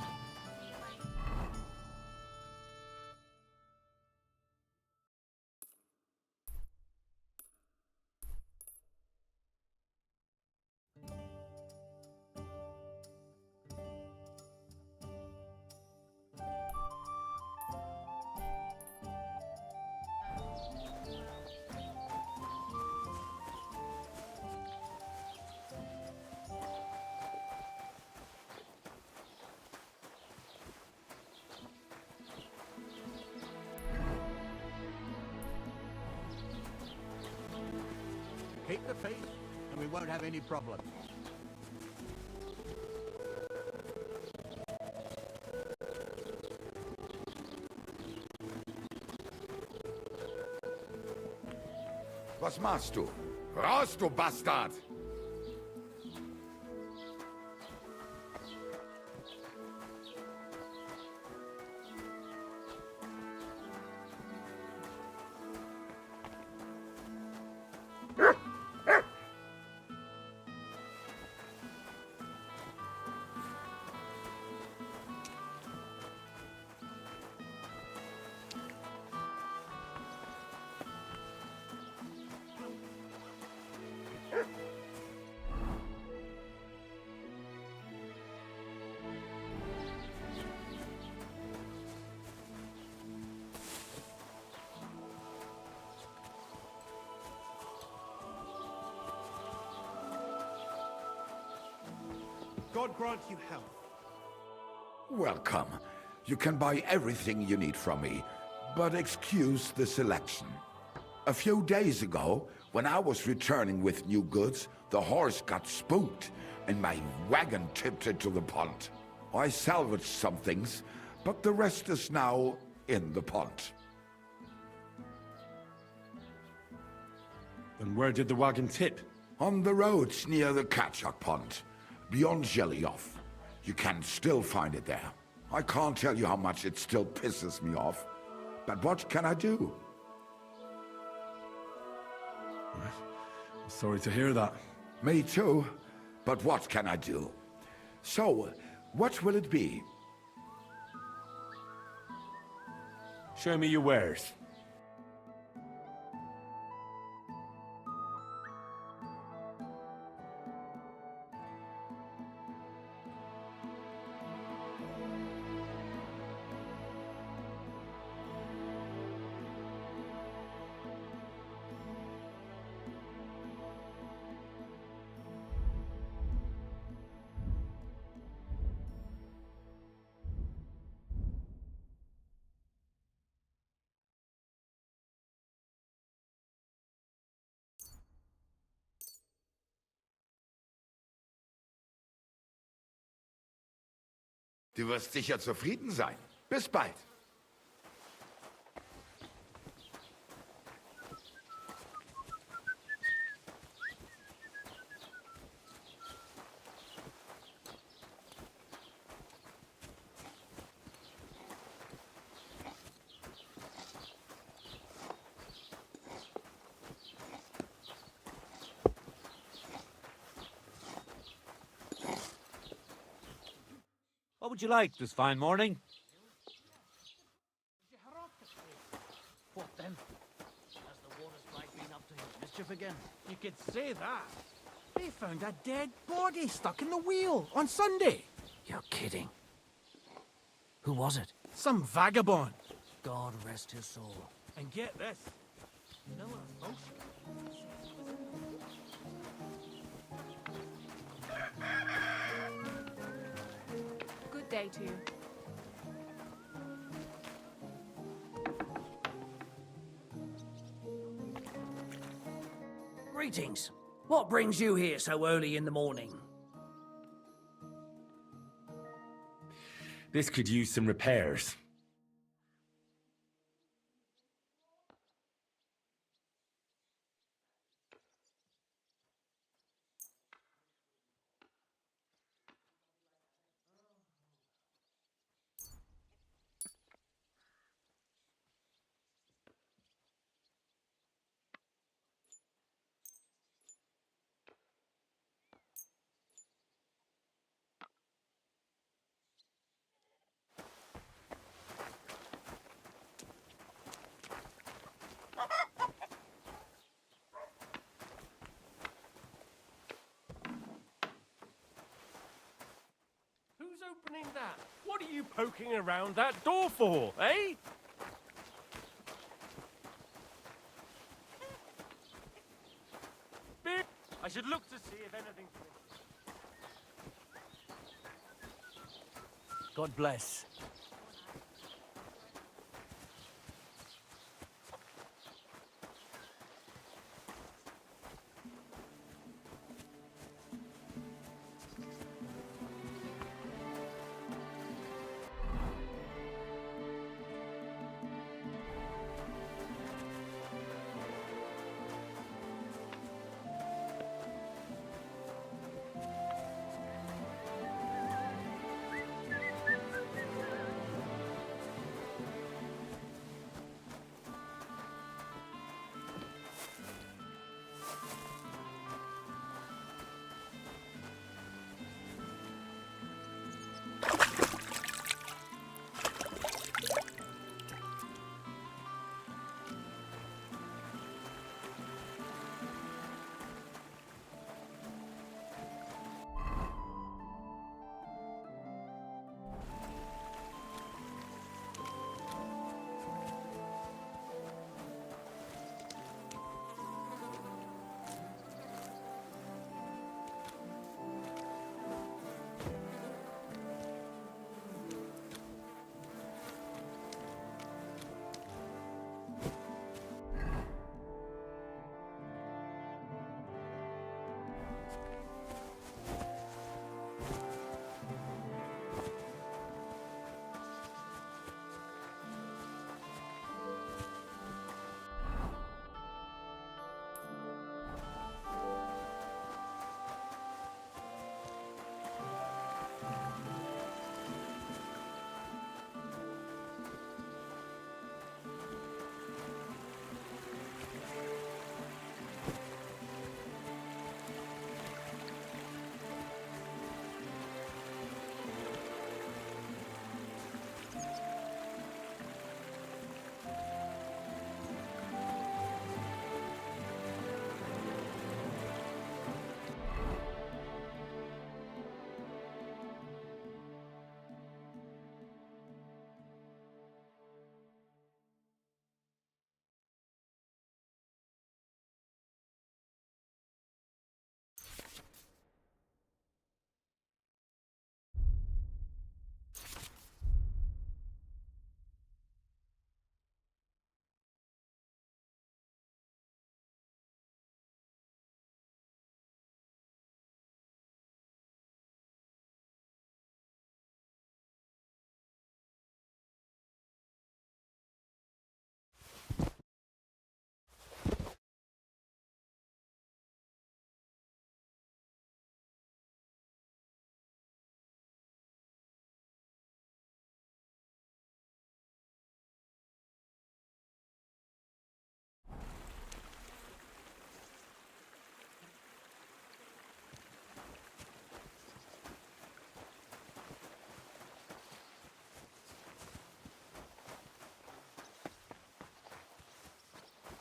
Keep the faith, and we won't have any problems. Was machst du? Raus, du Bastard! God grant you health. Welcome. You can buy everything you need from me, but excuse the selection. A few days ago, when I was returning with new goods, the horse got spooked and my wagon tipped into the pond. I salvaged some things, but the rest is now in the pond. And where did the wagon tip? On the roads near the Katchak Pond, beyond Zhelyov. You can still find it there. I can't tell you how much it still pisses me off, but what can I do? I'm sorry to hear that. Me too, but what can I do? So, what will it be? Show me your wares. Du wirst sicher zufrieden sein. Bis bald. What would you like this fine morning? What then? Has the water sprite been up to his mischief again? You could say that. They found a dead body stuck in the wheel on Sunday. You're kidding. Who was it? Some vagabond. God rest his soul. And get this. You know what else? Good day to you. Greetings. What brings you here so early in the morning? This could use some repairs. Who's opening that? What are you poking around that door for, eh? I should look to see if anything's missing. God bless.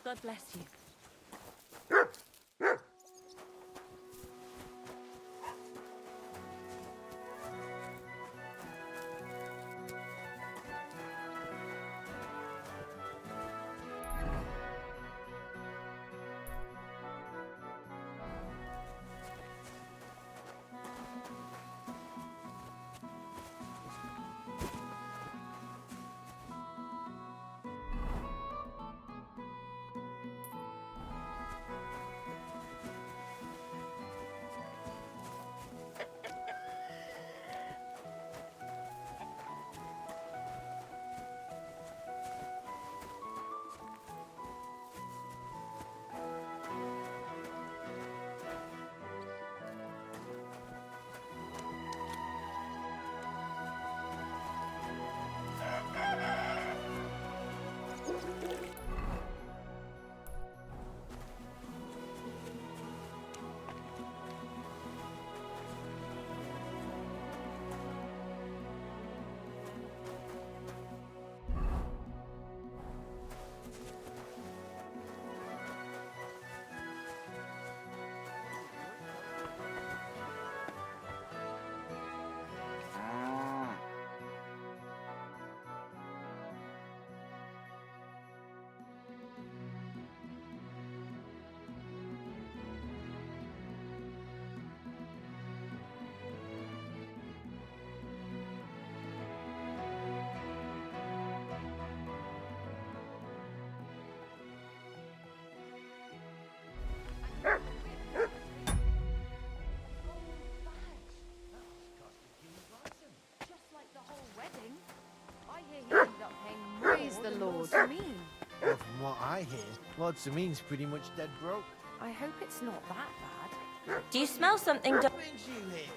God bless you. Lots of means pretty much dead broke. I hope it's not that bad. Do you smell something? What brings you here?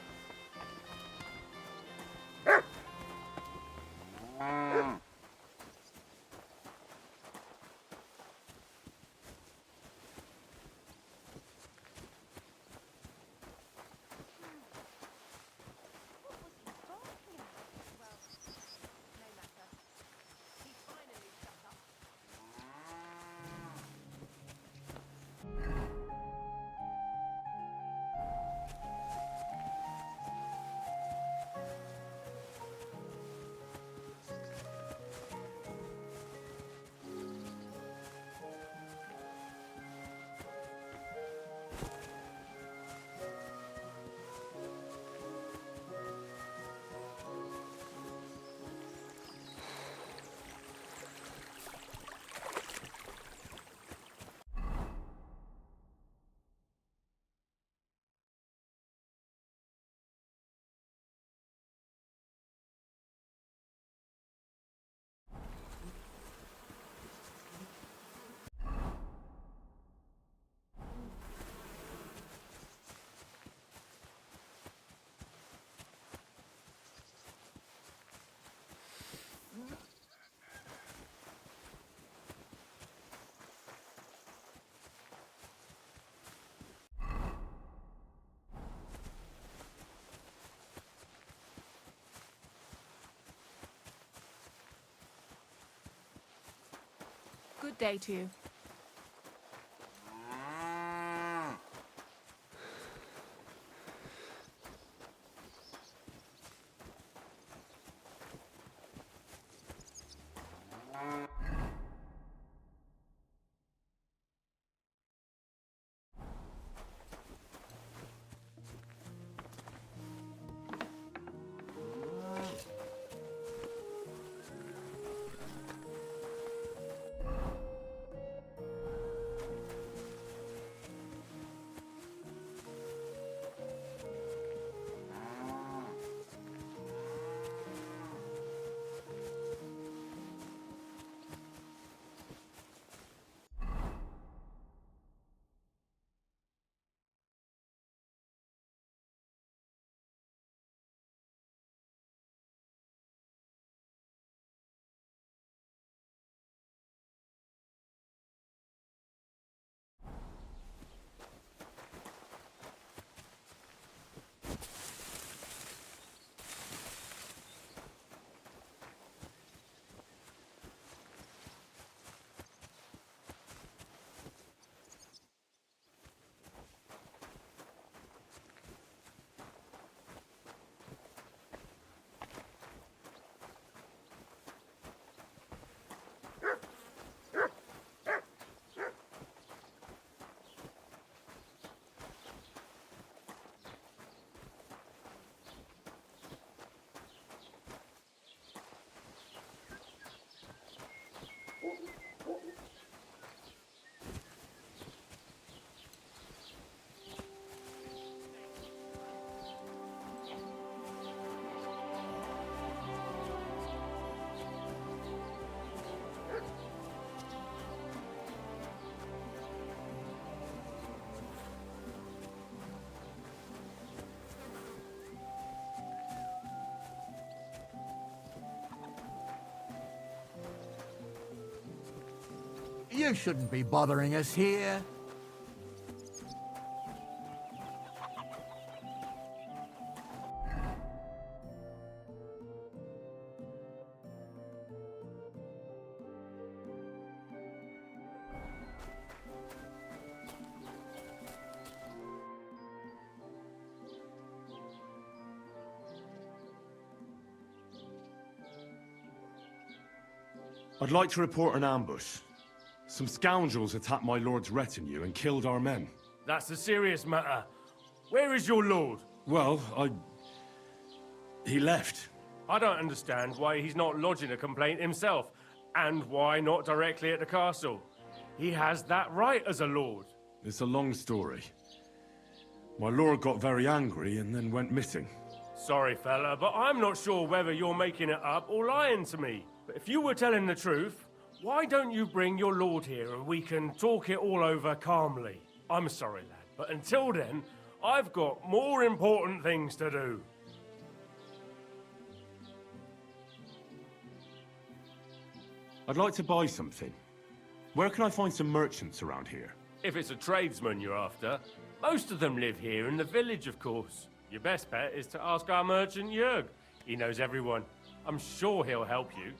Good day to you. You shouldn't be bothering us here. I'd like to report an ambush. Some scoundrels attacked my lord's retinue and killed our men. That's a serious matter. Where is your lord? Well, he left. I don't understand why he's not lodging a complaint himself, and why not directly at the castle. He has that right as a lord. It's a long story. My lord got very angry and then went missing. Sorry, fella, but I'm not sure whether you're making it up or lying to me. But if you were telling the truth, Why don't you bring your lord here and we can talk it all over calmly? I'm sorry, lad, but until then, I've got more important things to do. I'd like to buy something. Where can I find some merchants around here? If it's a tradesman you're after, most of them live here in the village, of course. Your best bet is to ask our merchant Jörg. He knows everyone. I'm sure he'll help you.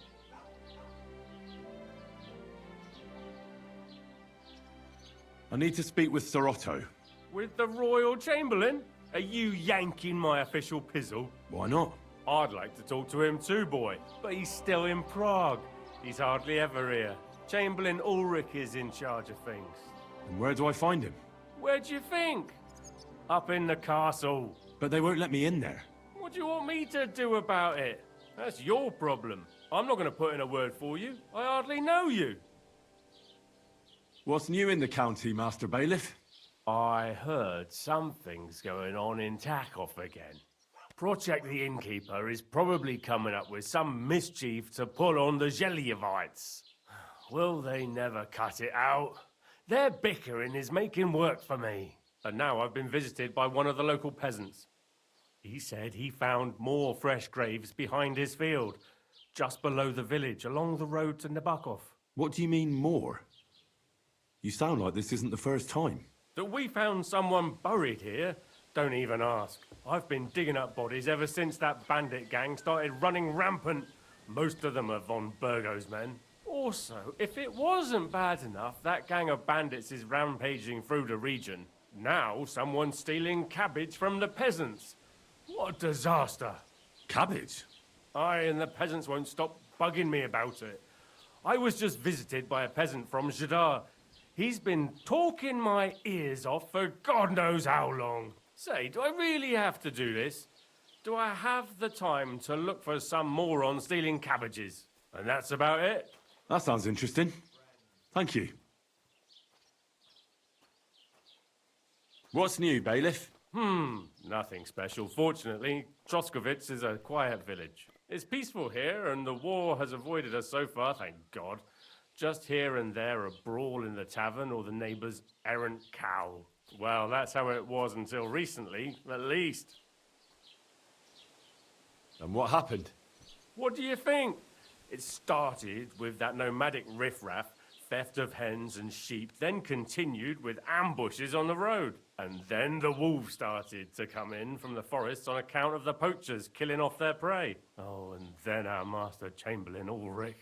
I need to speak with Sir Otto. With the Royal Chamberlain? Are you yanking my official pizzle? Why not? I'd like to talk to him too, boy. But he's still in Prague. He's hardly ever here. Chamberlain Ulrich is in charge of things. And where do I find him? Where do you think? Up in the castle. But they won't let me in there. What do you want me to do about it? That's your problem. I'm not going to put in a word for you. I hardly know you. What's new in the county, Master Bailiff? I heard something's going on in Takoff again. Project the Innkeeper is probably coming up with some mischief to pull on the Zhelyevites. Will they never cut it out? Their bickering is making work for me. And now I've been visited by one of the local peasants. He said he found more fresh graves behind his field, just below the village, along the road to Nabokov. What do you mean, more? You sound like this isn't the first time. That we found someone buried here? Don't even ask. I've been digging up bodies ever since that bandit gang started running rampant. Most of them are von Burgo's men. Also, if it wasn't bad enough, that gang of bandits is rampaging through the region. Now someone's stealing cabbage from the peasants. What a disaster. Cabbage? Aye, and the peasants won't stop bugging me about it. I was just visited by a peasant from Jadar. He's been talking my ears off for God knows how long. Say, do I really have to do this? Do I have the time to look for some moron stealing cabbages? And that's about it. That sounds interesting. Thank you. What's new, Bailiff? Nothing special. Fortunately, Troskovitz is a quiet village. It's peaceful here, and the war has avoided us so far, thank God. Just here and there a brawl in the tavern or the neighbour's errant cow. Well, that's how it was until recently, at least. And what happened? What do you think? It started with that nomadic riffraff, theft of hens and sheep, then continued with ambushes on the road. And then the wolves started to come in from the forests on account of the poachers killing off their prey. Oh, and then our Master Chamberlain Ulrich.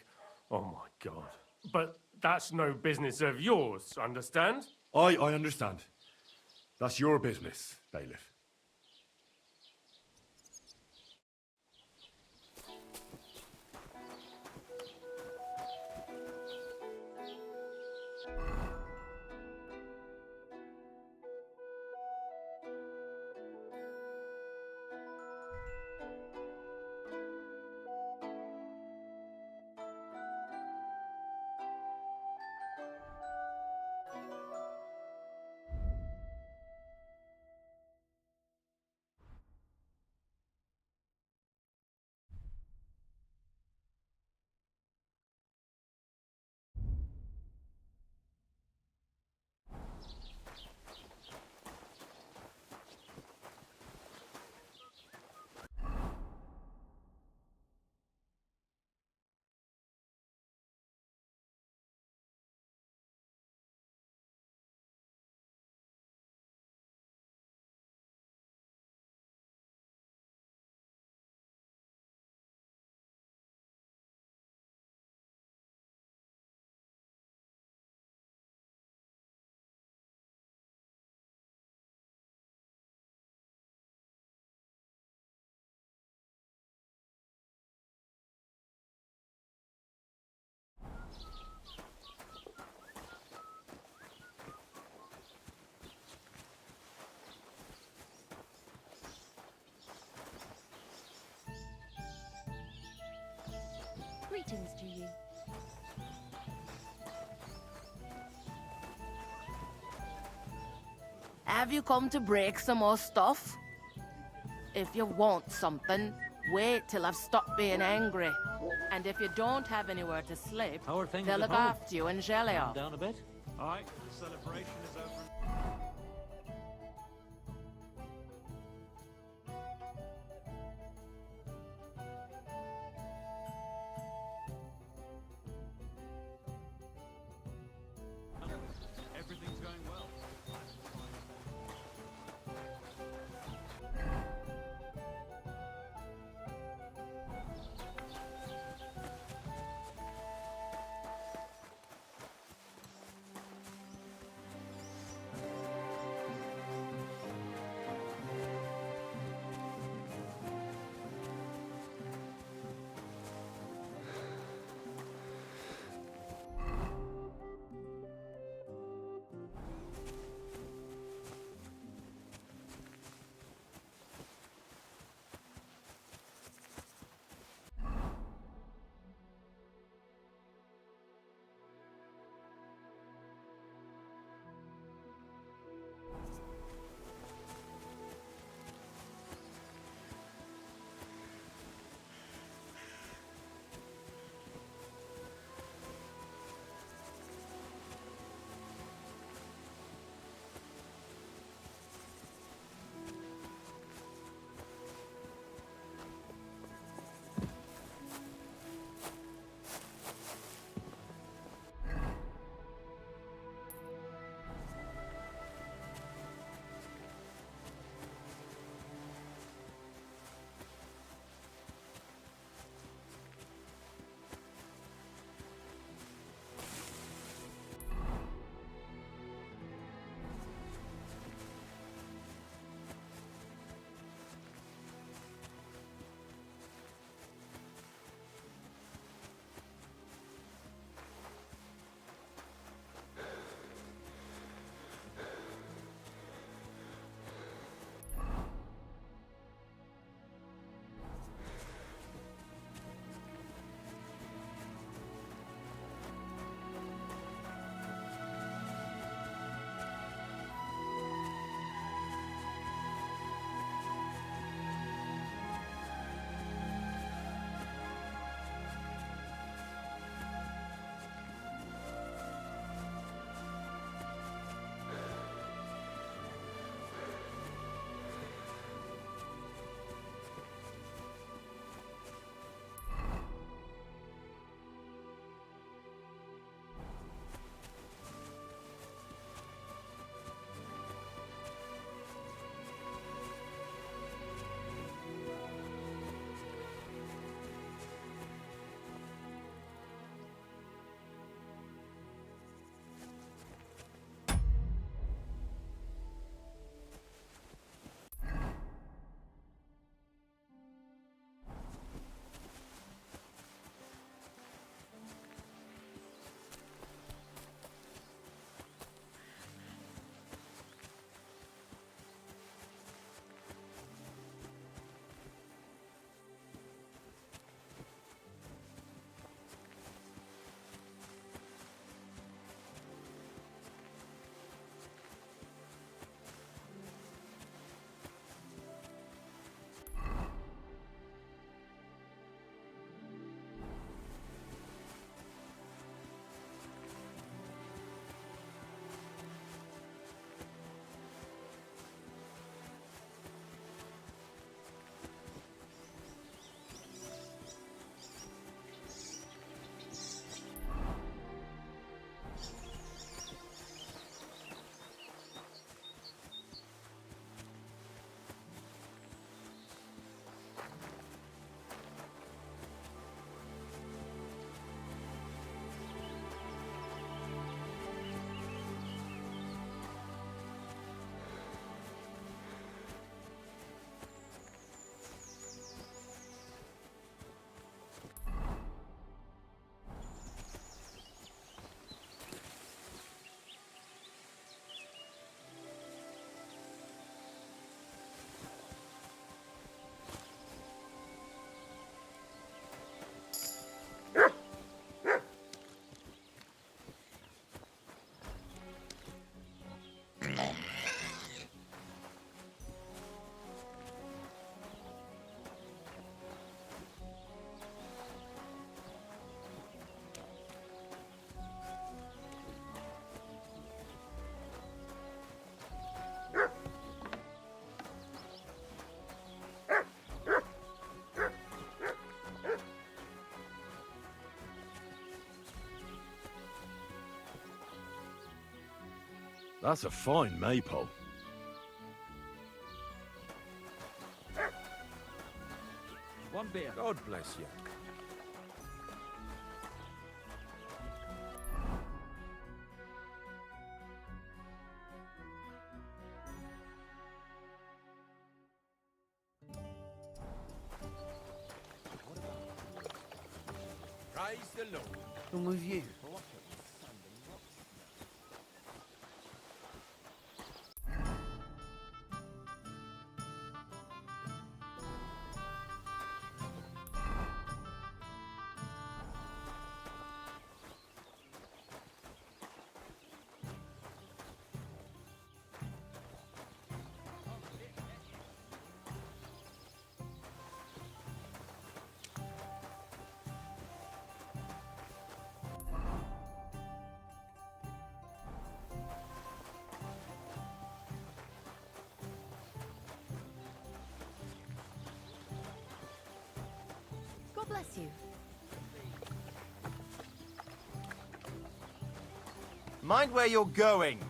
Oh my God. But that's no business of yours, understand? I understand. That's your business, Bailiff. Greetings to you. Have you come to break some more stuff? If you want something, Wait till I've stopped being angry. And if you don't have anywhere to sleep, How are things they'll at look home? after you in Gelia. Calm down a bit. Aye, the celebration is over. Everything's going well. That's a fine maypole. One beer. God bless you. Praise the Lord. And with you. God bless you. Mind where you're going.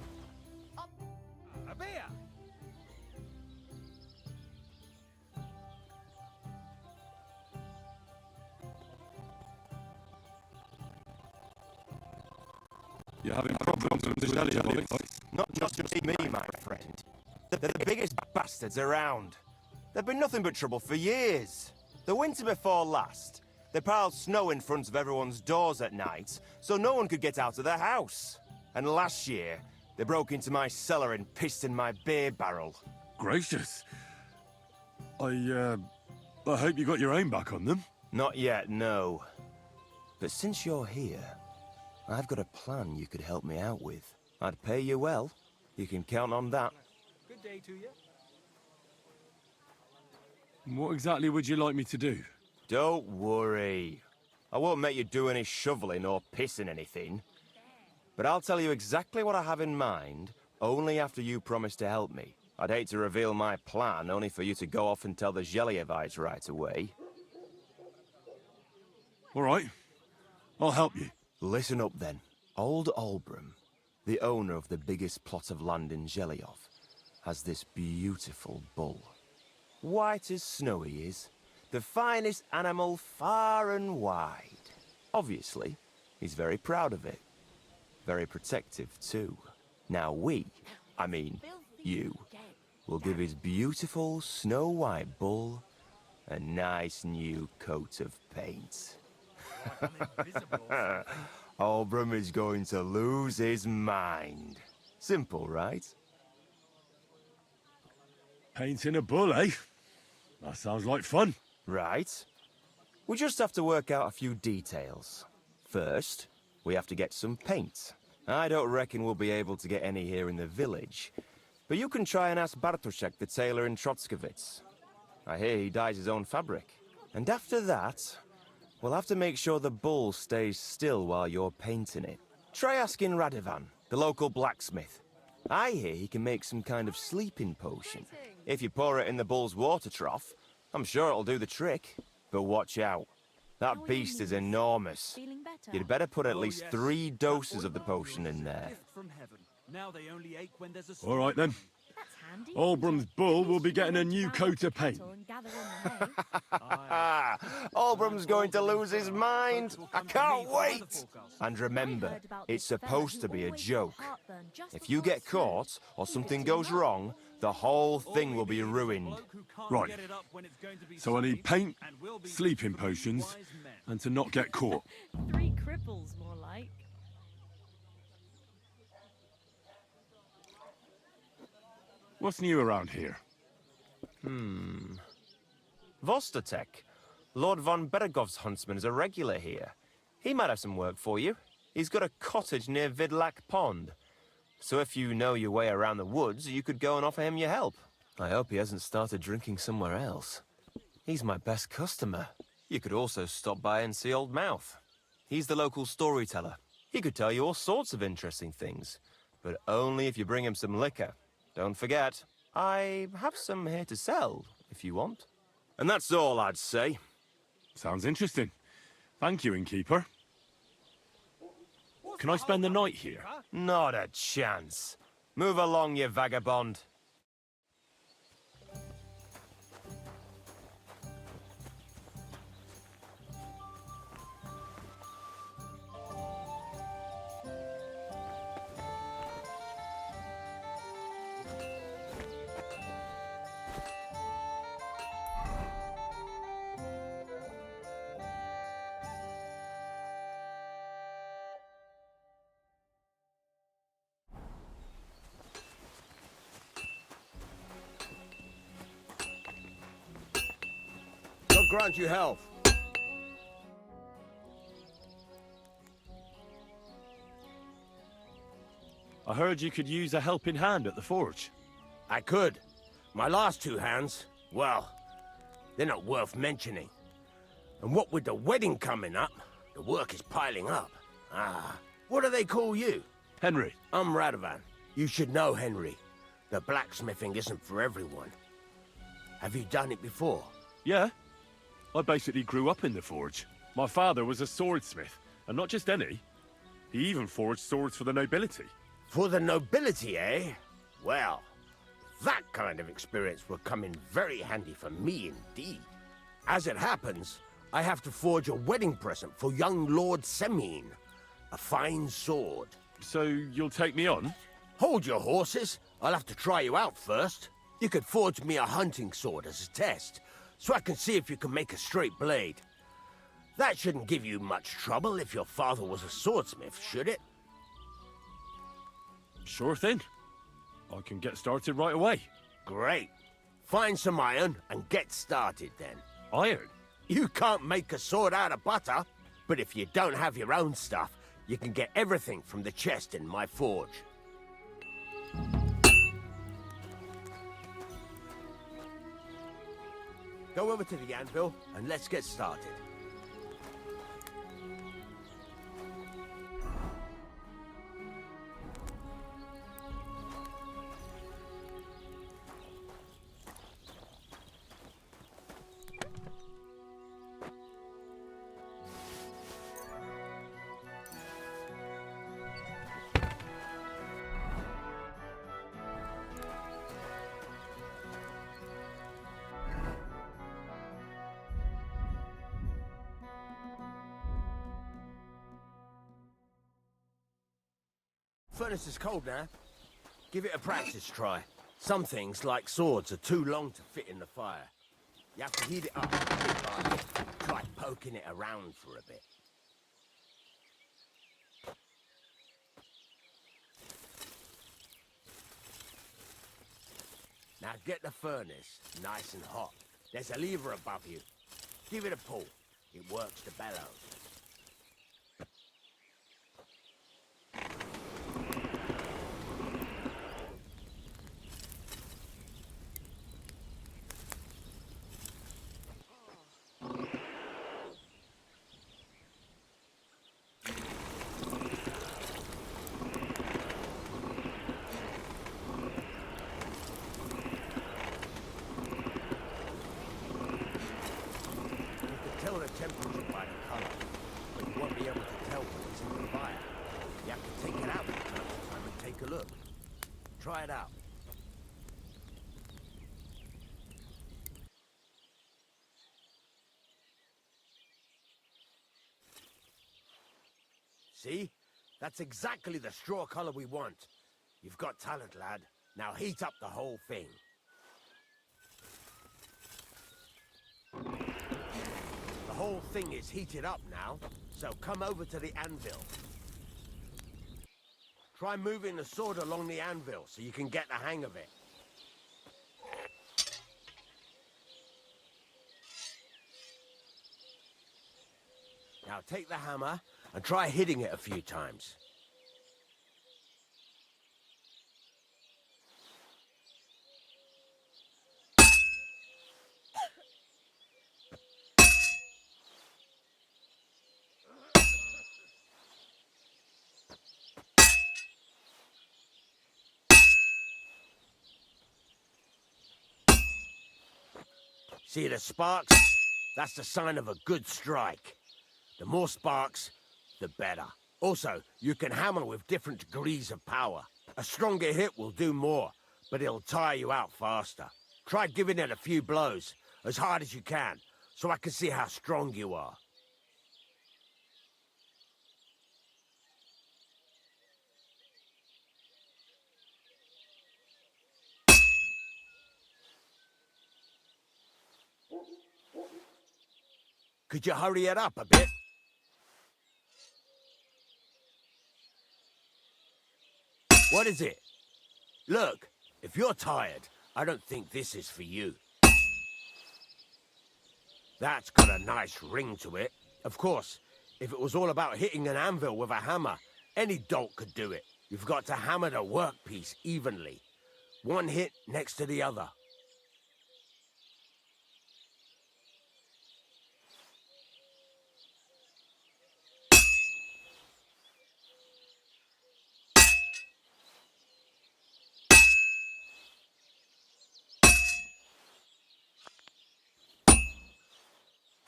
A beer. You're having problems with the jellyfish? Not just me, my friend. They're the biggest bastards around. They've been nothing but trouble for years. The winter before last, they piled snow in front of everyone's doors at night, so no one could get out of their house. And last year, they broke into my cellar and pissed in my beer barrel. Gracious. I hope you got your aim back on them. Not yet, no. But since you're here, I've got a plan you could help me out with. I'd pay you well. You can count on that. Good day to you. What exactly would you like me to do? Don't worry. I won't make you do any shoveling or pissing anything. But I'll tell you exactly what I have in mind, only after you promise to help me. I'd hate to reveal my plan, only for you to go off and tell the Gelievites right away. All right. I'll help you. Listen up, then. Old Olbram, the owner of the biggest plot of land in Geliov, has this beautiful bull. White as snow he is. The finest animal far and wide. Obviously, he's very proud of it. Very protective, too. Now I mean you, will give his beautiful snow-white bull a nice new coat of paint. Olbram is going to lose his mind. Simple, right? Painting a bull, eh? That sounds like fun. Right. We just have to work out a few details. First, we have to get some paint. I don't reckon we'll be able to get any here in the village. But you can try and ask Bartoszek, the tailor in Trotskovitz. I hear he dyes his own fabric. And after that, we'll have to make sure the bull stays still while you're painting it. Try asking Radovan, the local blacksmith. I hear he can make some kind of sleeping potion. If you pour it in the bull's water trough, I'm sure it'll do the trick. But watch out. That beast is enormous. You'd better put at least 3 doses of the potion in there. From heaven. Now they only ache when there's a All right, then. Olbram's bull will be getting a new coat of paint. Olbram's going to lose his mind. I can't wait. And remember, it's supposed to be a joke. If you get caught or something goes wrong, the whole thing will be ruined. Right. So I need paint, sleeping potions, and to not get caught. 3 cripples, more like. What's new around here? Vostotek. Lord von Beregov's huntsman is a regular here. He might have some work for you. He's got a cottage near Vidlak Pond. So if you know your way around the woods, you could go and offer him your help. I hope he hasn't started drinking somewhere else. He's my best customer. You could also stop by and see Old Mouth. He's the local storyteller. He could tell you all sorts of interesting things, but only if you bring him some liquor. Don't forget, I have some here to sell, if you want. And that's all I'd say. Sounds interesting. Thank you, innkeeper. Can I spend the night here? Not a chance. Move along, you vagabond. God grant you health. I heard you could use a helping hand at the forge. I could. My last two hands, well, they're not worth mentioning. And what with the wedding coming up, the work is piling up. What do they call you? Henry. I'm Radovan. You should know, Henry. The blacksmithing isn't for everyone. Have you done it before? Yeah. I basically grew up in the forge. My father was a swordsmith, and not just any. He even forged swords for the nobility. For the nobility, eh? Well, that kind of experience will come in very handy for me indeed. As it happens, I have to forge a wedding present for young Lord Semine. A fine sword. So you'll take me on? Hold your horses. I'll have to try you out first. You could forge me a hunting sword as a test, so I can see if you can make a straight blade. That shouldn't give you much trouble if your father was a swordsmith, should it? Sure thing. I can get started right away. Great. Find some iron and get started then. Iron? You can't make a sword out of butter, but if you don't have your own stuff, you can get everything from the chest in my forge. Go over to the anvil and let's get started. Furnace is cold now. Give it a practice try. Some things, like swords, are too long to fit in the fire. You have to heat it up bit by bit. Try poking it around for a bit. Now get the furnace nice and hot. There's a lever above you. Give it a pull. It works the bellows. Tell the temperature by the color, but you won't be able to tell when it's in the fire. You have to take it out from time to time and take a look. Try it out. See? That's exactly the straw color we want. You've got talent, lad. Now heat up the whole thing. The whole thing is heated up now, so come over to the anvil. Try moving the sword along the anvil so you can get the hang of it. Now take the hammer and try hitting it a few times. See the sparks? That's the sign of a good strike. The more sparks, the better. Also, you can hammer with different degrees of power. A stronger hit will do more, but it'll tire you out faster. Try giving it a few blows, as hard as you can, so I can see how strong you are. Could you hurry it up a bit? What is it? Look, if you're tired, I don't think this is for you. That's got a nice ring to it. Of course, if it was all about hitting an anvil with a hammer, any dolt could do it. You've got to hammer the workpiece evenly. One hit next to the other.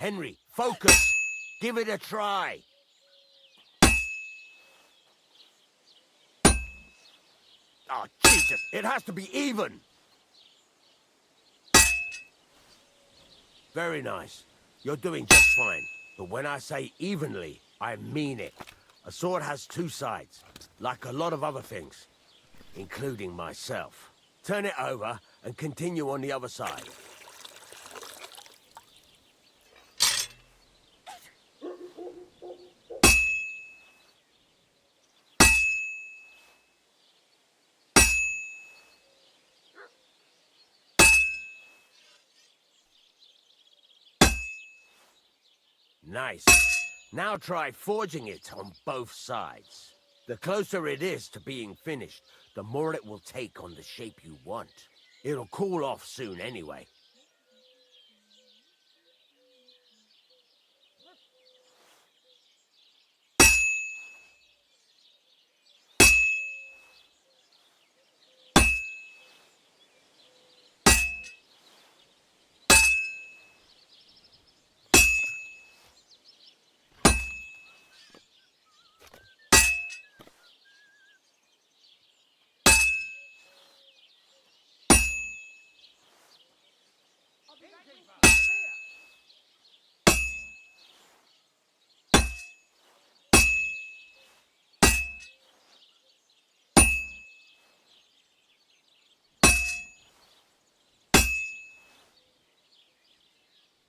Henry, focus! Give it a try! Oh, Jesus! It has to be even! Very nice. You're doing just fine. But when I say evenly, I mean it. A sword has two sides, like a lot of other things, including myself. Turn it over and continue on the other side. Nice. Now try forging it on both sides. The closer it is to being finished, the more it will take on the shape you want. It'll cool off soon anyway.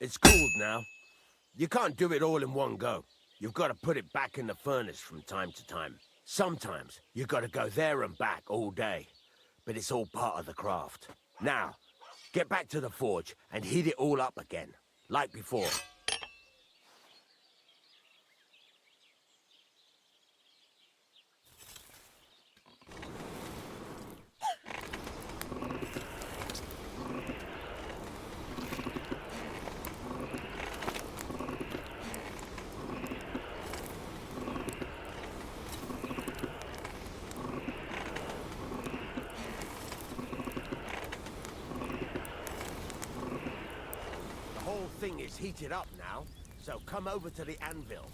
It's cooled now. You can't do it all in one go. You've got to put it back in the furnace from time to time. Sometimes you've got to go there and back all day. But it's all part of the craft. Now, get back to the forge and heat it all up again, like before. The whole thing is heated up now, so come over to the anvil.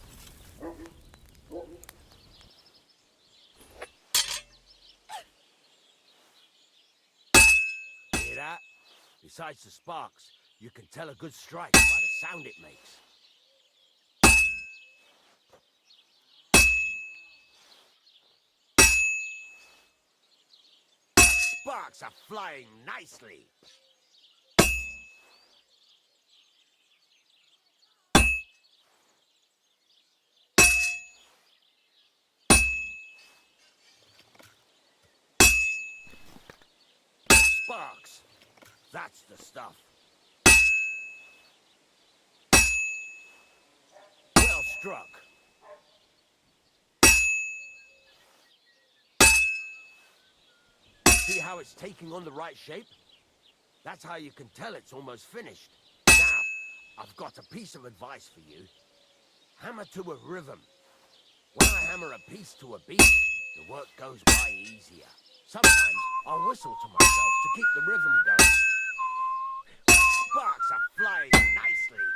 Hear that? Besides the sparks, you can tell a good strike by the sound it makes. The sparks are flying nicely. Sparks. That's the stuff. Well struck. See how it's taking on the right shape? That's how you can tell it's almost finished. Now, I've got a piece of advice for you. Hammer to a rhythm. When I hammer a piece to a beat, the work goes by easier. Sometimes I'll whistle to myself to keep the rhythm going. Sparks are flying nicely.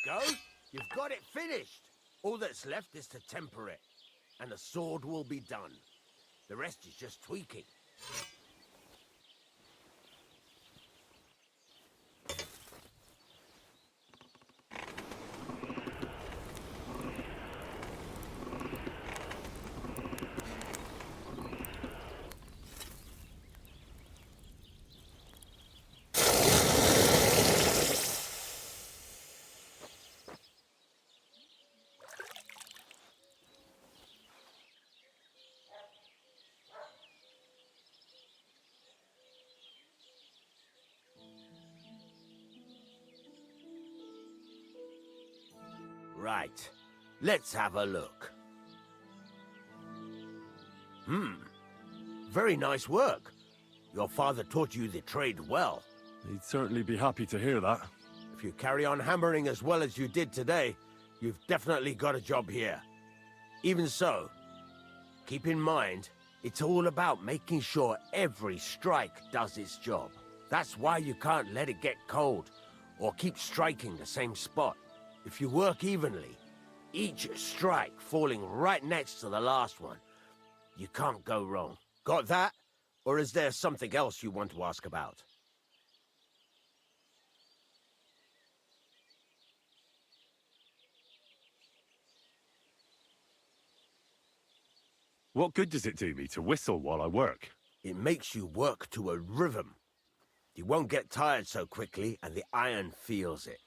go. You've got it finished. All that's left is to temper it, and the sword will be done. The rest is just tweaking. Right. Let's have a look. Very nice work. Your father taught you the trade well. He'd certainly be happy to hear that. If you carry on hammering as well as you did today, you've definitely got a job here. Even so, keep in mind, it's all about making sure every strike does its job. That's why you can't let it get cold, or keep striking the same spot. If you work evenly, each strike falling right next to the last one, you can't go wrong. Got that? Or is there something else you want to ask about? What good does it do me to whistle while I work? It makes you work to a rhythm. You won't get tired so quickly, and the iron feels it.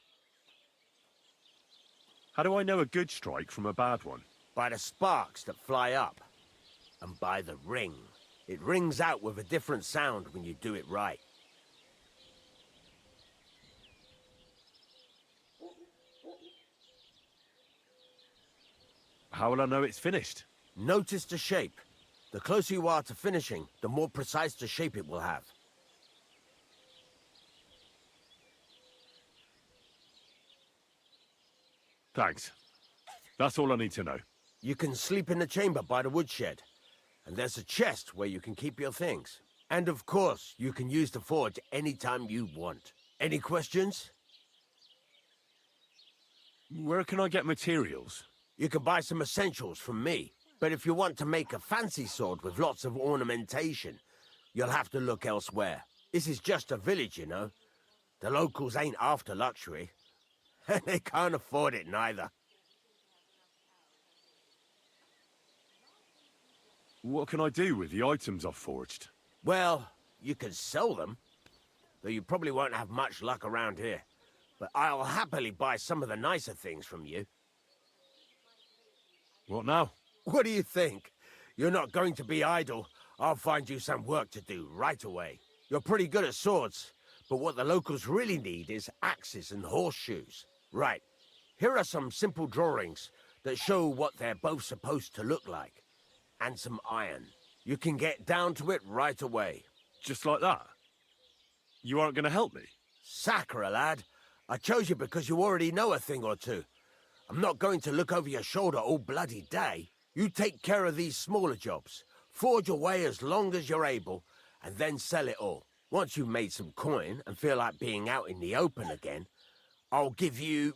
How do I know a good strike from a bad one? By the sparks that fly up, and by the ring. It rings out with a different sound when you do it right. How will I know it's finished? Notice the shape. The closer you are to finishing, the more precise the shape it will have. Thanks. That's all I need to know. You can sleep in the chamber by the woodshed. And there's a chest where you can keep your things. And of course, you can use the forge anytime you want. Any questions? Where can I get materials? You can buy some essentials from me. But if you want to make a fancy sword with lots of ornamentation, you'll have to look elsewhere. This is just a village, you know. The locals ain't after luxury. And they can't afford it neither. What can I do with the items I've forged? Well, you can sell them. Though you probably won't have much luck around here. But I'll happily buy some of the nicer things from you. What now? What do you think? You're not going to be idle. I'll find you some work to do right away. You're pretty good at swords, but what the locals really need is axes and horseshoes. Right, here are some simple drawings that show what they're both supposed to look like. And some iron. You can get down to it right away. Just like that? You aren't going to help me? Sacre, lad. I chose you because you already know a thing or two. I'm not going to look over your shoulder all bloody day. You take care of these smaller jobs. Forge away as long as you're able, and then sell it all. Once you've made some coin and feel like being out in the open again, I'll give you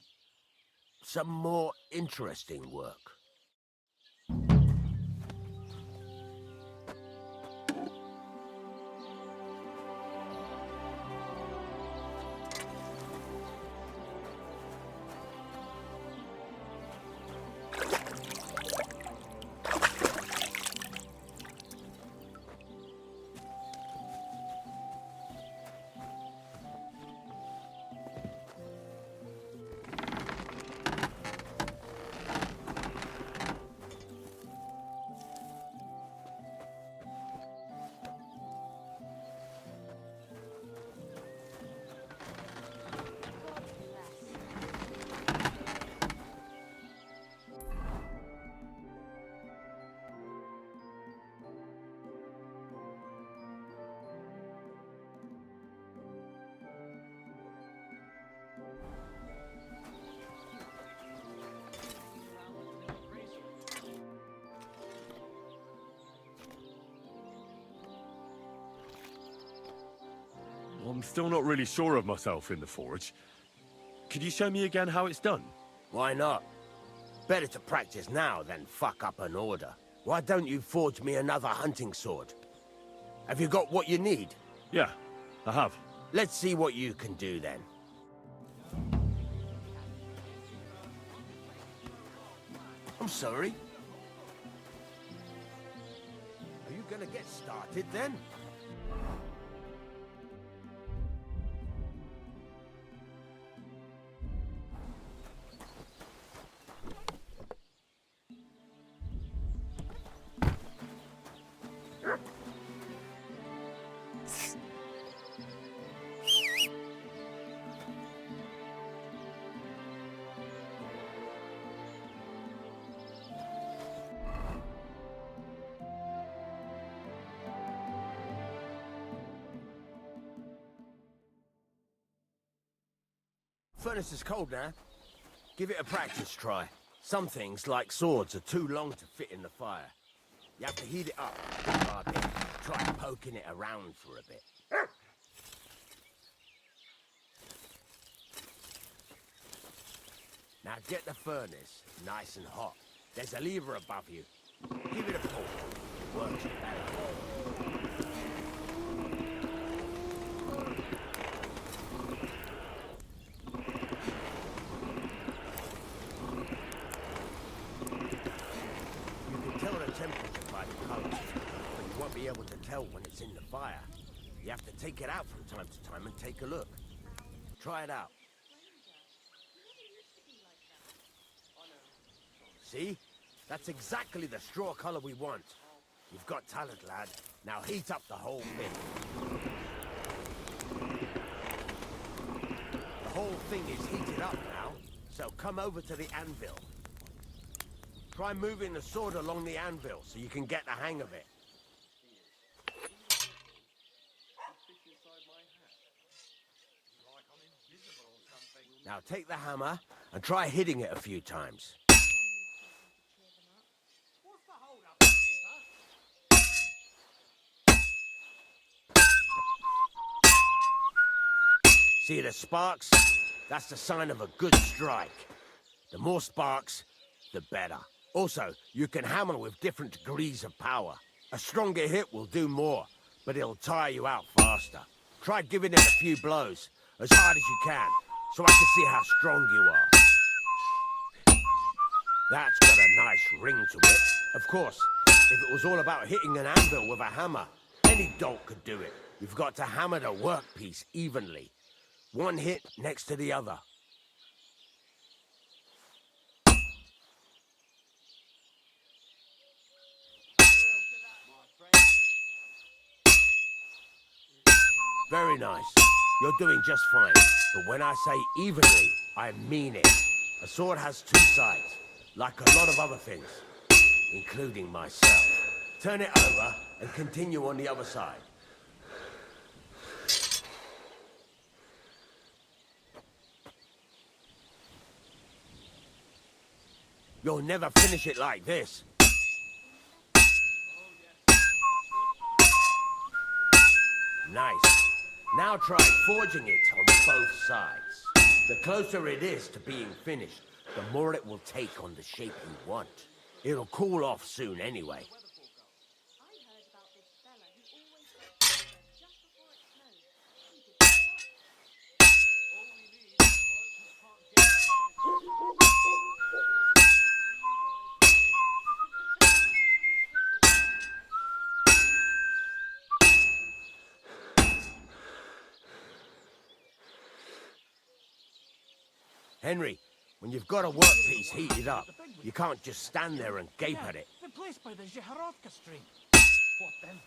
some more interesting work. I'm still not really sure of myself in the forge. Could you show me again how it's done? Why not? Better to practice now than fuck up an order. Why don't you forge me another hunting sword? Have you got what you need? Yeah, I have. Let's see what you can do then. I'm sorry. Are you gonna get started then? Furnace is cold now. Give it a practice try. Some things, like swords, are too long to fit in the fire. You have to heat it up a bit. Try poking it around for a bit. Now get the furnace nice and hot. There's a lever above you. Give it a pull. Works better. Temperature by the colors, but you won't be able to tell when it's in the fire. You have to take it out from time to time and take a look. Try it out. See? That's exactly the straw color we want. You've got talent, lad. Now heat up the whole thing. The whole thing is heated up now, so come over to the anvil. Try moving the sword along the anvil so you can get the hang of it. Now take the hammer and try hitting it a few times. See the sparks? That's the sign of a good strike. The more sparks, the better. Also, you can hammer with different degrees of power. A stronger hit will do more, but it'll tire you out faster. Try giving it a few blows, as hard as you can, so I can see how strong you are. That's got a nice ring to it. Of course, if it was all about hitting an anvil with a hammer, any dolt could do it. You've got to hammer the workpiece evenly. One hit next to the other. Very nice. You're doing just fine. But when I say evenly, I mean it. A sword has two sides, like a lot of other things, including myself. Turn it over and continue on the other side. You'll never finish it like this. Nice. Now try forging it on both sides. The closer it is to being finished, the more it will take on the shape you want. It'll cool off soon anyway. Henry, when you've got a workpiece heated up, you can't just stand there and gape at it. The place by the Zheharovka stream. What then?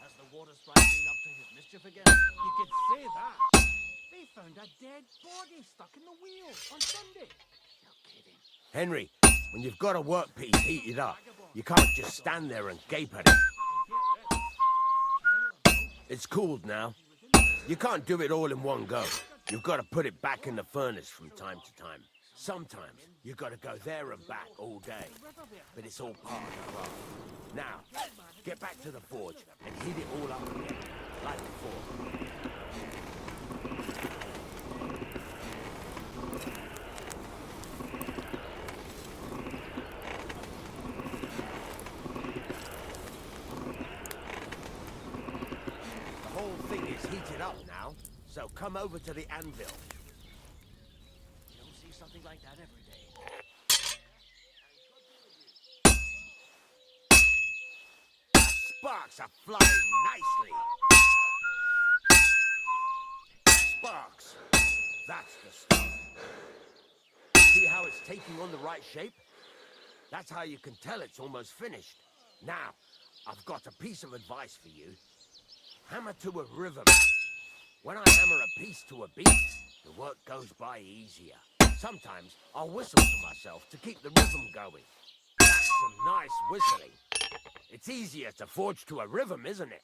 Has the water sprite been up to his mischief again? You could say that. They found a dead body stuck in the wheel on Sunday. You're kidding. Henry, when you've got a workpiece heated up, you can't just stand there and gape at it. It's cooled now. You can't do it all in one go. You've got to put it back in the furnace from time to time. Sometimes you've got to go there and back all day. But it's all part of the craft. Now, get back to the forge and heat it all up again, like before. So come over to the anvil. You don't see something like that every day. Sparks are flying nicely. Sparks. That's the stuff. See how it's taking on the right shape? That's how you can tell it's almost finished. Now, I've got a piece of advice for you. Hammer to a rhythm. When I hammer a piece to a beat, the work goes by easier. Sometimes I'll whistle to myself to keep the rhythm going. That's some nice whistling. It's easier to forge to a rhythm, isn't it?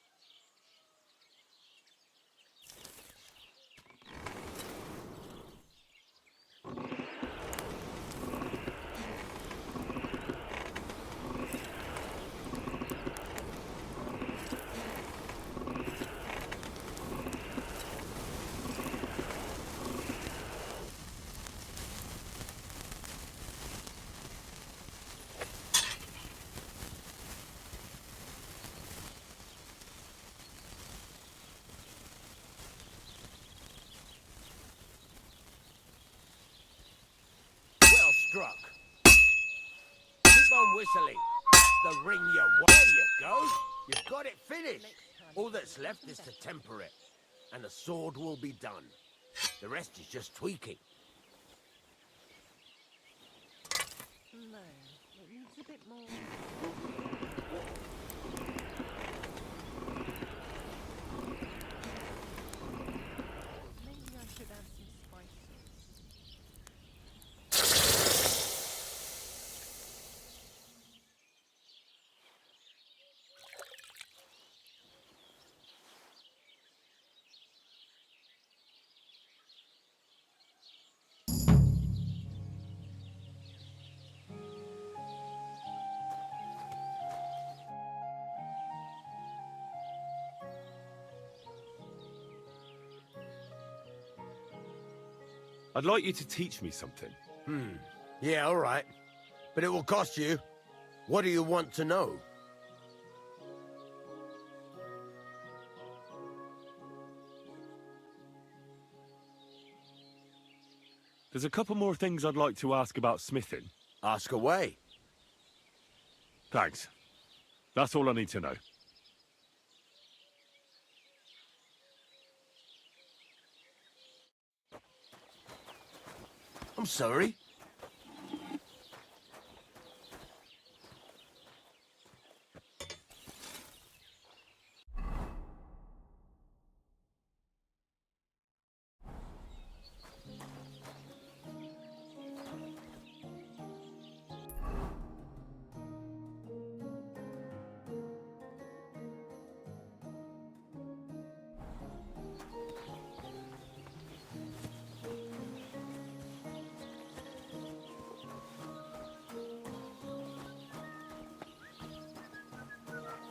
Struck. Keep on whistling. The ring you want. There you go. You've got it finished. All that's left is to temper it, and the sword will be done. The rest is just tweaking. No, it needs a bit more. Maybe I should add some spices. I'd like you to teach me something. Yeah, all right. But it will cost you. What do you want to know? There's a couple more things I'd like to ask about smithing. Ask away. Thanks. That's all I need to know. I'm sorry.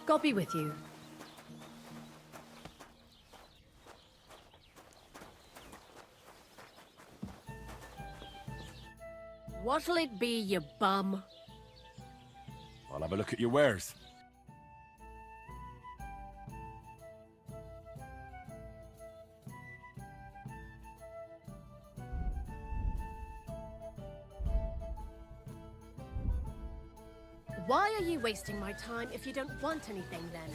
God be with you. What'll it be, you bum? I'll have a look at your wares. Why are you wasting my time if you don't want anything, then?